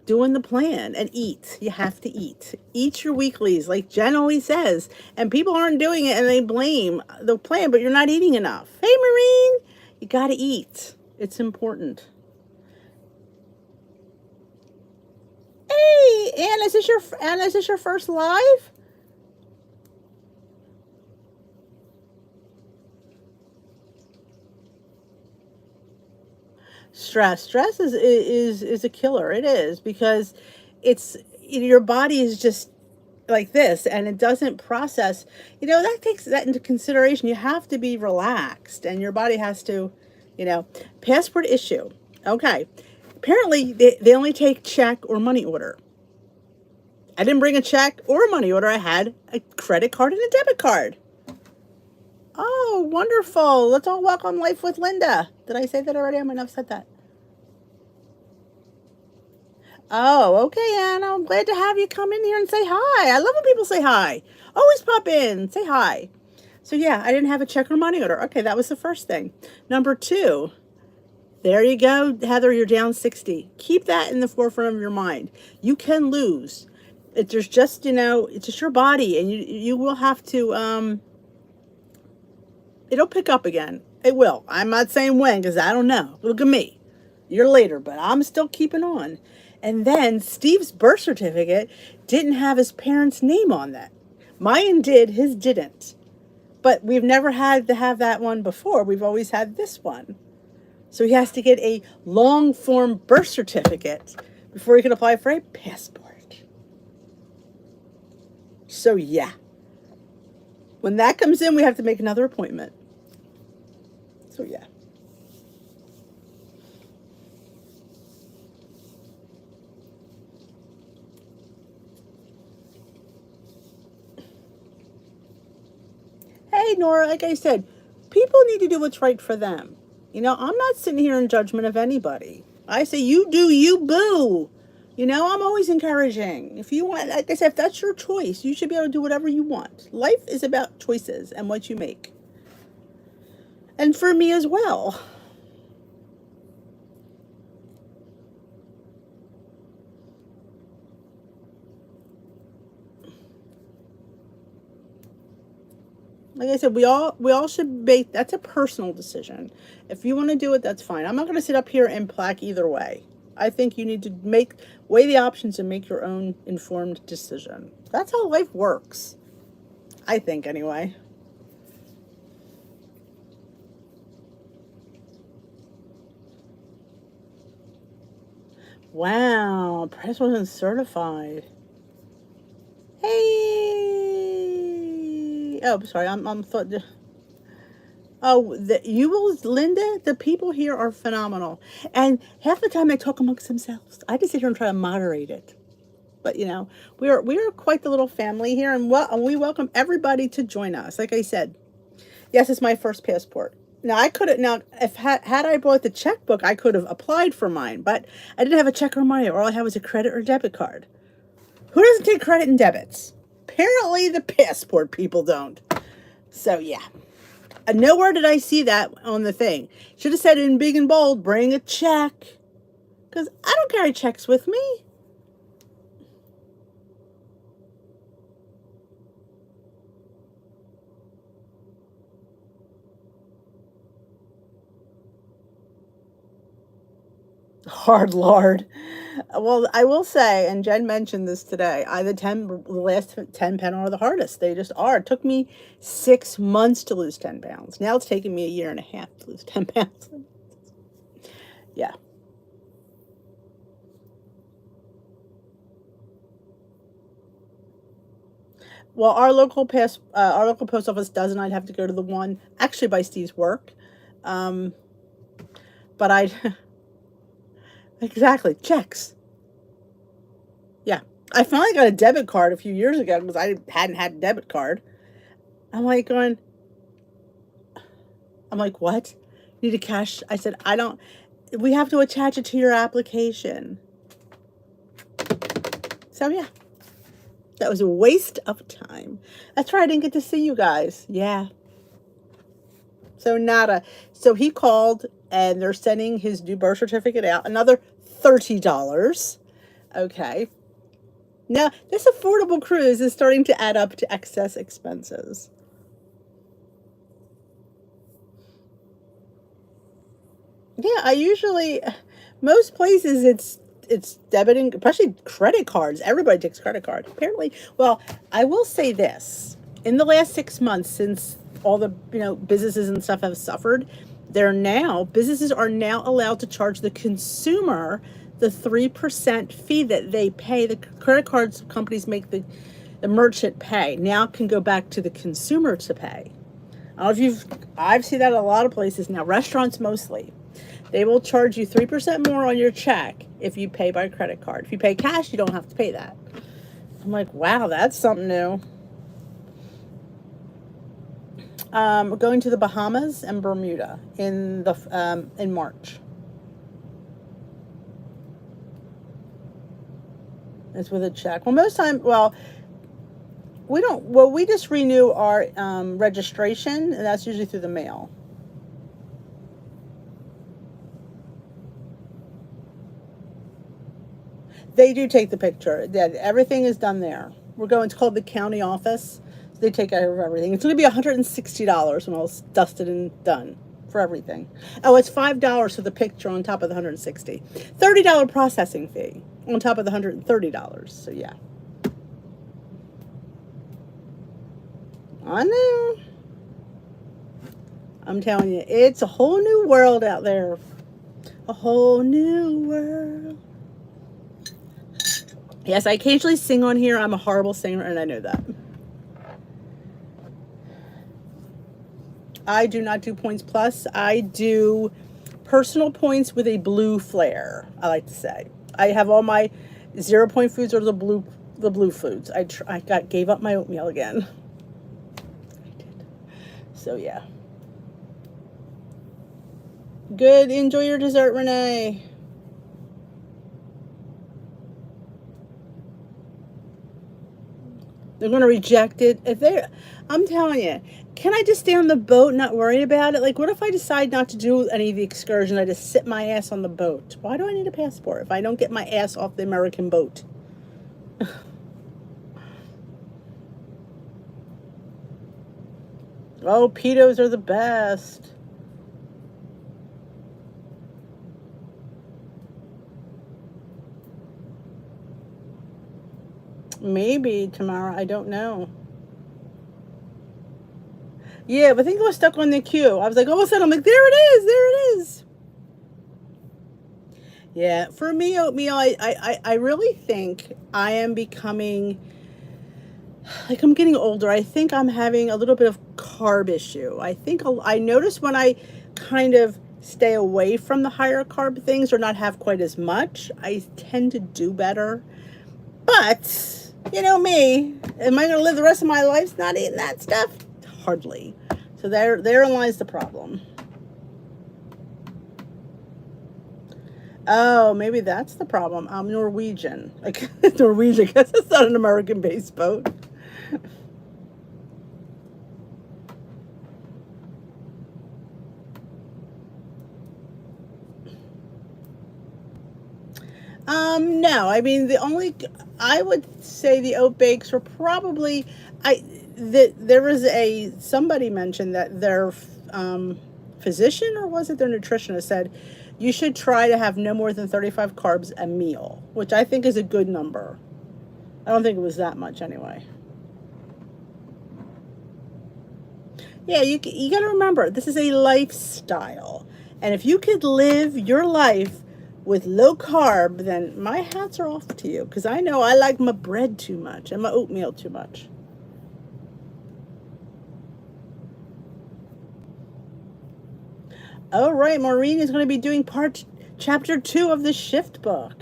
doing the plan and eat. You have to eat. Eat your weeklies, like Jen always says. And people aren't doing it and they blame the plan, but you're not eating enough. Hey, Maureen, you got to eat. It's important. Hey, Anna, is this your first live? Stress is a killer. It is, because it's your body is just like this, and it doesn't process. That takes that into consideration. You have to be relaxed, and your body has to, passport issue. Okay, apparently they only take check or money order. I didn't bring a check or a money order. I had a credit card and a debit card. Oh, wonderful. Let's all welcome Life with Linda. Did I say that already? I might not have said that. Oh, okay, Anna. I'm glad to have you come in here and say hi. I love when people say hi. Always pop in, say hi. So yeah, I didn't have a check or money order. Okay, that was the first thing. Number 2, there you go, Heather, you're down 60. Keep that in the forefront of your mind. You can lose. It's just your body, and you will have to, it'll pick up again. It will. I'm not saying when, because I don't know. Look at me. You're later, but I'm still keeping on. And then Steve's birth certificate didn't have his parents' name on that. Mine did, his didn't. But we've never had to have that one before. We've always had this one. So he has to get a long form birth certificate before he can apply for a passport. So yeah. When that comes in, we have to make another appointment. So yeah. Hey, Nora, like I said, people need to do what's right for them. I'm not sitting here in judgment of anybody. I say, you do you, boo. I'm always encouraging. If you want, like I said, if that's your choice, you should be able to do whatever you want. Life is about choices and what you make. And for me as well. Like I said, we all should make, that's a personal decision. If you want to do it, that's fine. I'm not going to sit up here and plaque either way. I think you need to weigh the options and make your own informed decision. That's how life works. I think, anyway. Wow, price wasn't certified. Hey. Oh, sorry. I'm thought. Oh, you will, Linda. The people here are phenomenal, and half the time they talk amongst themselves. I just sit here and try to moderate it. But we are quite the little family here, and we welcome everybody to join us. Like I said, yes, it's my first passport. Now I could have now if had I bought the checkbook, I could have applied for mine, but I didn't have a check or money. All I had was a credit or debit card. Who doesn't take credit and debits? Apparently, the passport people don't. So yeah. Nowhere did I see that on the thing. Should have said in big and bold, bring a check. Because I don't carry checks with me. Hard lord. Well, I will say, and Jen mentioned this today, the last 10 pound are the hardest. They just are. It took me 6 months to lose 10 pounds. Now it's taking me a year and a half to lose 10 pounds. Yeah. Well, our local post office doesn't. I'd have to go to the one actually by Steve's work. Um, but I exactly checks. Yeah. I finally got a debit card a few years ago because I hadn't had a debit card. I'm like going, I'm like, what? Need a cash? I said, I don't, we have to attach it to your application. So yeah, that was a waste of time. That's right, I didn't get to see you guys. Yeah. So nada. So he called and they're sending his new birth certificate out. Another $30. Okay. Now, this affordable cruise is starting to add up to excess expenses. Yeah, I usually, most places it's debiting, especially credit cards. Everybody takes credit card. Apparently, well, I will say this. In the last 6 months, since all the, businesses and stuff have suffered, businesses are now allowed to charge the consumer the 3% fee that they pay. The credit cards companies make the merchant pay. Now can go back to the consumer to pay. I don't know if I've seen that at a lot of places now, restaurants mostly. They will charge you 3% more on your check if you pay by credit card. If you pay cash, you don't have to pay that. I'm like, wow, that's something new. Going to the Bahamas and Bermuda in March. It's with a check. Well, most time, we don't. Well, we just renew our registration, and that's usually through the mail. They do take the picture. Yeah, everything is done there. We're going. It's called the county office. So they take care of everything. It's going to be $160 when all's dusted and done for everything. Oh, it's $5 for the picture on top of the $160. $30 processing fee on top of the $130. So yeah. I know. I'm telling you, it's a whole new world out there. A whole new world. Yes, I occasionally sing on here. I'm a horrible singer, and I know that. I do not do points plus. I do personal points with a blue flair, I like to say. I have all my 0 point foods or the blue foods. Gave up my oatmeal again. I did. So yeah. Good. Enjoy your dessert, Renee. They're going to reject it. I'm telling you, can I just stay on the boat and not worry about it? Like, what if I decide not to do any of the excursion? I just sit my ass on the boat. Why do I need a passport if I don't get my ass off the American boat? Oh, pedos are the best. Maybe tomorrow. I don't know. Yeah, but I think I was stuck on the queue. I was like, all of a sudden, I'm like, there it is. There it is. Yeah, for me, oatmeal, I really think I am becoming, like, I'm getting older. I think I'm having a little bit of carb issue. I notice when I kind of stay away from the higher carb things or not have quite as much, I tend to do better. But, you know me, am I going to live the rest of my life not eating that stuff? Hardly. So therein lies the problem. Oh, maybe that's the problem. I'm Norwegian. Like, Norwegian, because it's not an American-based boat. No, I mean, I would say the oat bakes were probably, there was somebody mentioned that their physician, or was it their nutritionist, said you should try to have no more than 35 carbs a meal, which I think is a good number. I don't think it was that much anyway. Yeah, you got to remember, this is a lifestyle. And if you could live your life with low carb, then my hats are off to you. Because I know I like my bread too much and my oatmeal too much. All right, Maureen is going to be doing chapter 2 of the shift book.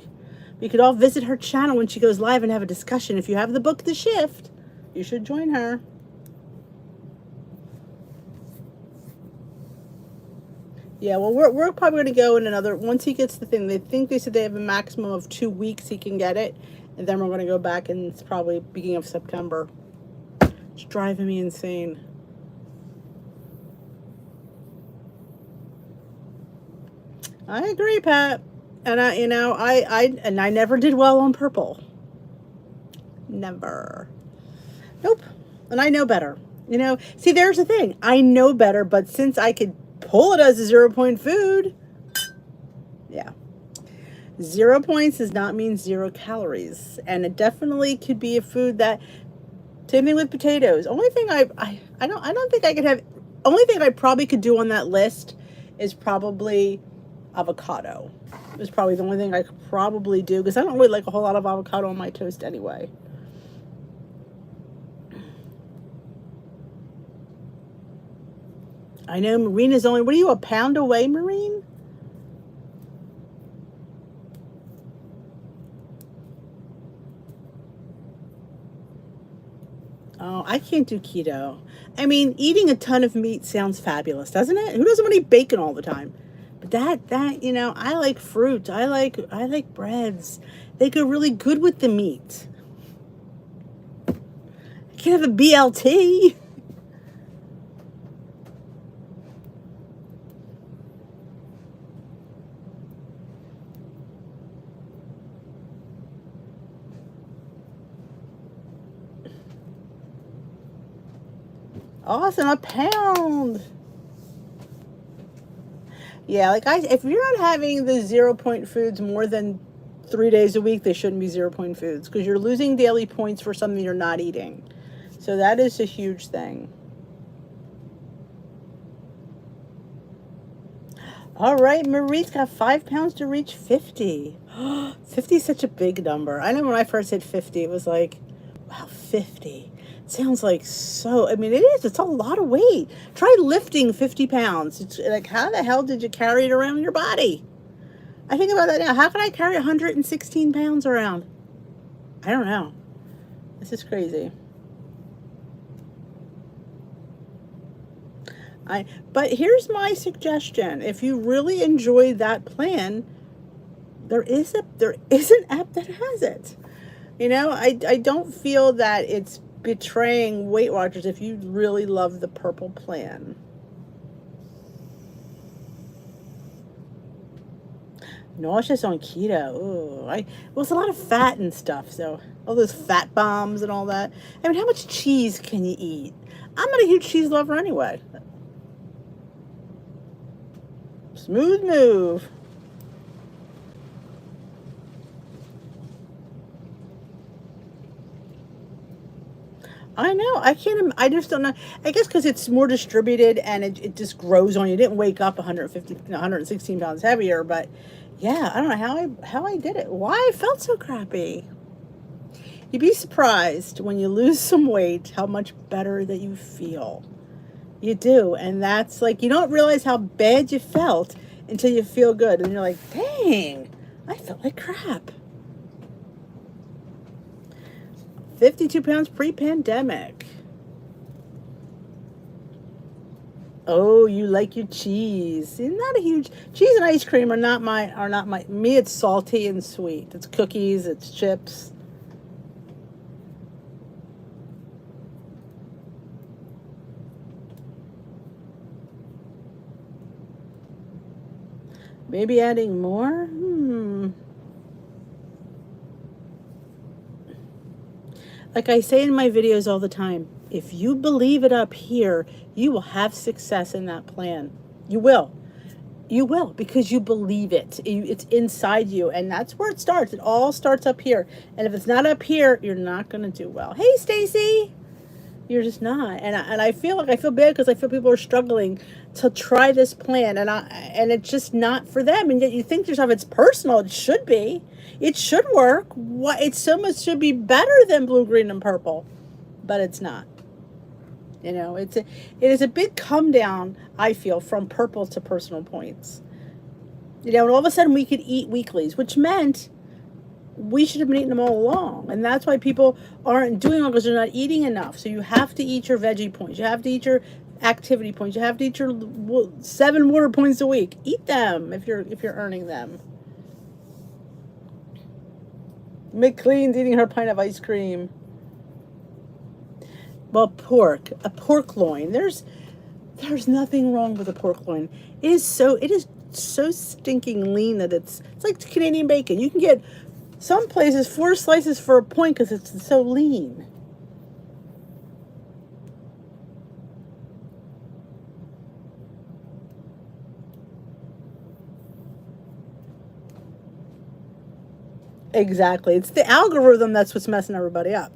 We could all visit her channel when she goes live and have a discussion. If you have the book The Shift, you should join her. Yeah, well, we're probably going to go in another, once he gets the thing, they said they have a maximum of 2 weeks he can get it, and then we're going to go back, and it's probably beginning of September. It's driving me insane. I agree, Pat. And I never did well on purple. Never. Nope. And I know better. See, there's the thing. I know better, but since I could pull it as a 0-point food, yeah. 0 points does not mean 0 calories. And it definitely could be a food that, same thing with potatoes. Only thing I don't think I could have, only thing I probably could do on that list is probably avocado. It's probably the only thing I could probably do, because I don't really like a whole lot of avocado on my toast anyway. I know Marine is only, what are you, a pound away, Marine? Oh, I can't do keto. I mean, eating a ton of meat sounds fabulous, doesn't it? Who doesn't want to eat bacon all the time? But that I like fruit. I like breads. They go really good with the meat. I can't have a BLT. Awesome, a pound. Yeah, like if you're not having the 0-point foods more than 3 days a week, they shouldn't be 0-point foods, because you're losing daily points for something you're not eating. So that is a huge thing. All right, Marie's got 5 pounds to reach 50. 50 is such a big number. I know when I first hit 50, it was like, wow, 50. Sounds like so, I mean, it is. It's a lot of weight. Try lifting 50 pounds. It's like, how the hell did you carry it around in your body? I think about that now. How can I carry 116 pounds around? I don't know. This is crazy. But here's my suggestion. If you really enjoy that plan, there is an app that has it. I don't feel that it's betraying Weight Watchers if you really love the purple plan. Nauseous on keto. Ooh, well, it's a lot of fat and stuff, so all those fat bombs and all that. I mean, how much cheese can you eat? I'm not a huge cheese lover anyway. Smooth move. I know. I just don't know. I guess because it's more distributed and it just grows on you. It didn't wake up 116 pounds heavier, but yeah, I don't know how I did it. Why I felt so crappy. You'd be surprised when you lose some weight how much better that you feel. You do. And that's like, you don't realize how bad you felt until you feel good. And you're like, dang, I felt like crap. 52 pounds pre-pandemic. Oh, you like your cheese. You're not a huge cheese and ice cream are not my me. It's salty and sweet. It's cookies, it's chips. Maybe adding more? Like I say in my videos all the time, if you believe it up here, you will have success in that plan. You will. You will, because you believe it. It's inside you, and that's where it starts. It all starts up here. And if it's not up here, you're not going to do well. Hey, Stacy. You're just not. And I feel bad because I feel people are struggling to try this plan, and it's just not for them. And yet you think to yourself, it's personal. It should be. It should work. It so much should be better than blue, green, and purple, but it's not. It is a big come down, I feel, from purple to personal points. And all of a sudden we could eat weeklies, which meant we should have been eating them all along. And that's why people aren't doing it, because they're not eating enough. So you have to eat your veggie points. You have to eat your activity points. You have to eat your 7 water points a week. Eat them if you're earning them. McLean's eating her pint of ice cream. Well, a pork loin. There's nothing wrong with a pork loin. It is so stinking lean that it's like Canadian bacon. You can get some places 4 slices for a point because it's so lean. Exactly. It's the algorithm that's what's messing everybody up.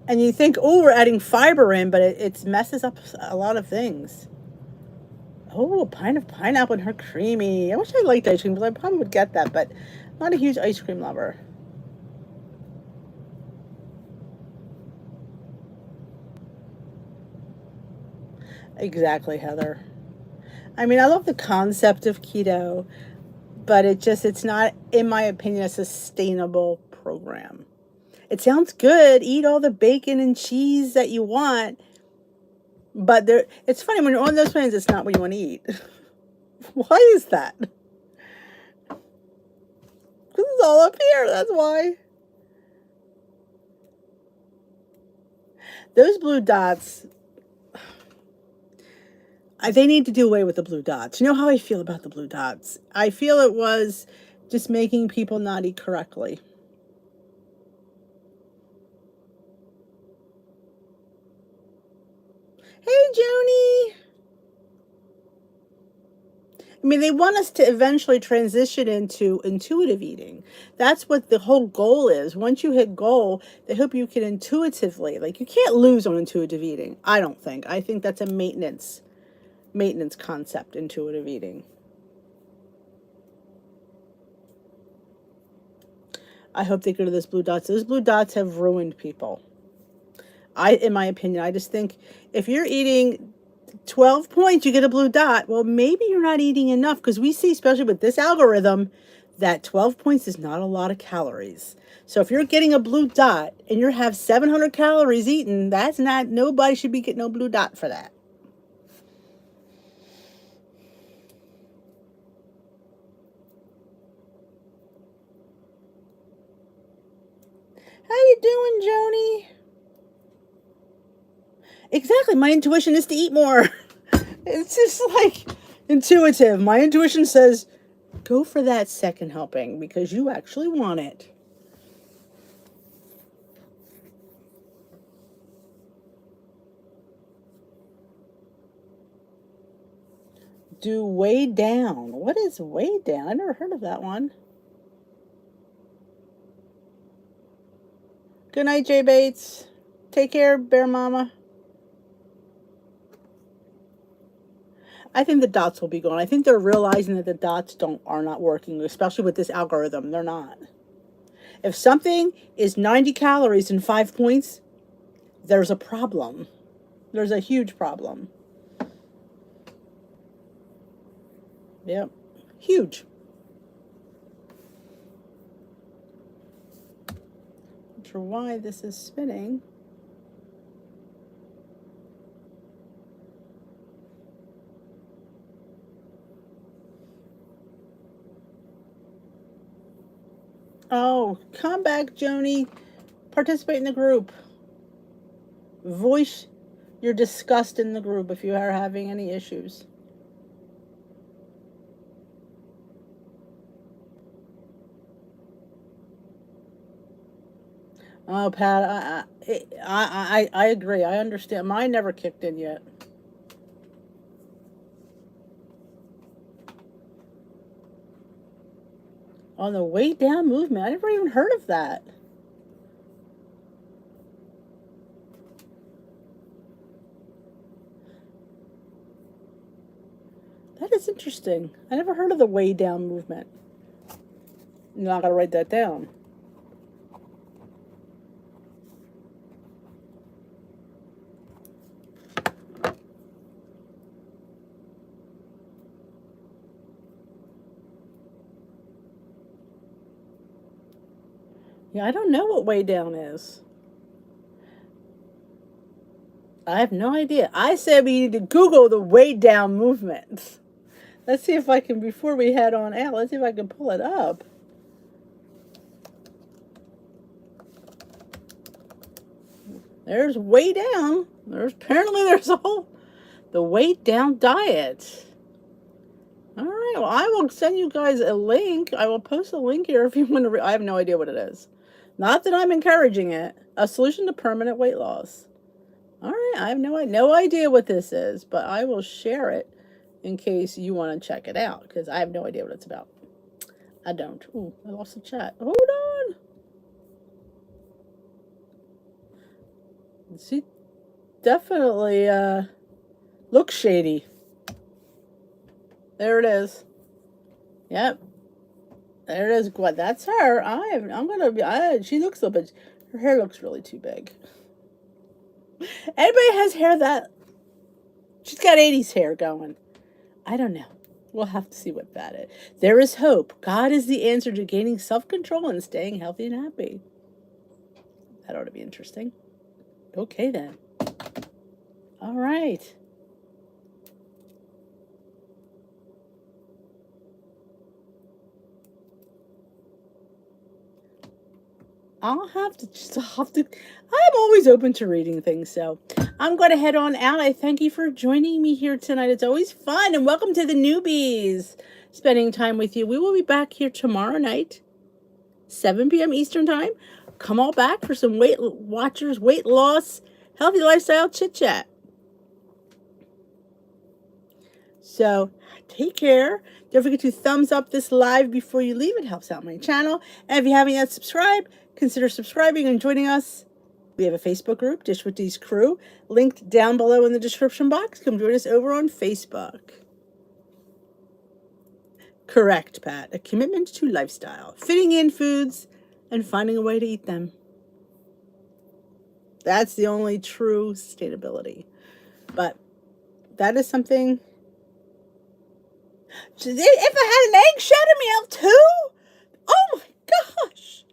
And you think, oh, we're adding fiber in, but it messes up a lot of things. Oh, a pint of pineapple and her creamy. I wish I liked ice cream, because I probably would get that, but I'm not a huge ice cream lover. Exactly, Heather. I mean, I love the concept of keto, but it's not, in my opinion, a sustainable program. It sounds good. Eat all the bacon and cheese that you want. But it's funny, when you're on those plans, it's not what you want to eat. Why is that? This is all up here. That's why. Those blue dots, they need to do away with the blue dots. You know how I feel about the blue dots? I feel it was just making people not eat correctly. Hey, Joni. I mean, they want us to eventually transition into intuitive eating. That's what the whole goal is. Once you hit goal, they hope you can intuitively, like, you can't lose on intuitive eating. I don't think. I think that's a maintenance concept, intuitive eating. I hope they get rid of those blue dots. Those blue dots have ruined people. In my opinion, I just think if you're eating 12 points, you get a blue dot. Well, maybe you're not eating enough, because we see, especially with this algorithm, that 12 points is not a lot of calories. So if you're getting a blue dot and you have 700 calories eaten, nobody should be getting no blue dot for that. How you doing, Joni? Exactly. My intuition is to eat more. It's just like intuitive. My intuition says, go for that second helping because you actually want it. Do way down. What is way down? I never heard of that one. Good night, Jay Bates. Take care, Bear Mama. I think the dots will be gone. I think they're realizing that the dots are not working, especially with this algorithm. They're not. If something is 90 calories and 5 points, there's a problem. There's a huge problem. Yep. Huge. Not sure why this is spinning. Oh, come back, Joni. Participate in the group. Voice your disgust in the group if you are having any issues. Oh, Pat, I agree. I understand. Mine never kicked in yet. On the way down movement, I never even heard of that. That is interesting. I never heard of the way down movement. Now I gotta write that down. Yeah, I don't know what way down is. I have no idea. I said we need to Google the way down movement. Let's see if I can, before we head on out, let's see if I can pull it up. There's way down. There's a whole, the way down diet. All right, well, I will send you guys a link. I will post a link here if you want to. I have no idea what it is. Not that I'm encouraging it. A solution to permanent weight loss. All right, I have no idea what this is, but I will share it in case you want to check it out because I have no idea what it's about. I don't. Ooh, I lost the chat. Hold on. She definitely looks shady. There it is. Yep. There it is. What? That's her. I'm gonna be. She looks a little bit. Her hair looks really too big. Anybody has hair that? She's got 80s hair going. I don't know. We'll have to see what that is. There is hope. God is the answer to gaining self-control and staying healthy and happy. That ought to be interesting. Okay then. All right. I'm always open to reading things, so I'm going to head on out. I thank you for joining me here tonight. It's always fun, and welcome to the newbies, spending time with you. We will be back here tomorrow night, 7 p.m. Eastern Time. Come all back for some Weight Watchers, weight loss, healthy lifestyle chit-chat. So take care. Don't forget to thumbs up this live before you leave. It helps out my channel. And if you haven't yet subscribed, consider subscribing and joining us. We have a Facebook group, Dish with D's Crew, linked down below in the description box. Come join us over on Facebook. Correct, Pat. A commitment to lifestyle, fitting in foods, and finding a way to eat them. That's the only true sustainability. But that is something. If I had an egg shouting me out too? Oh my gosh.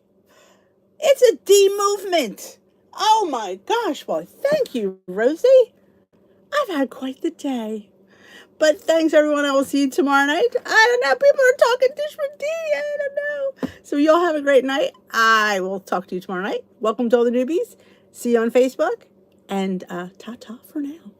It's a D movement. Oh my gosh. Well, thank you, Rosie. I've had quite the day. But thanks, everyone. I will see you tomorrow night. I don't know. People are talking Dish with D. I don't know. So y'all have a great night. I will talk to you tomorrow night. Welcome to all the newbies. See you on Facebook. And ta-ta for now.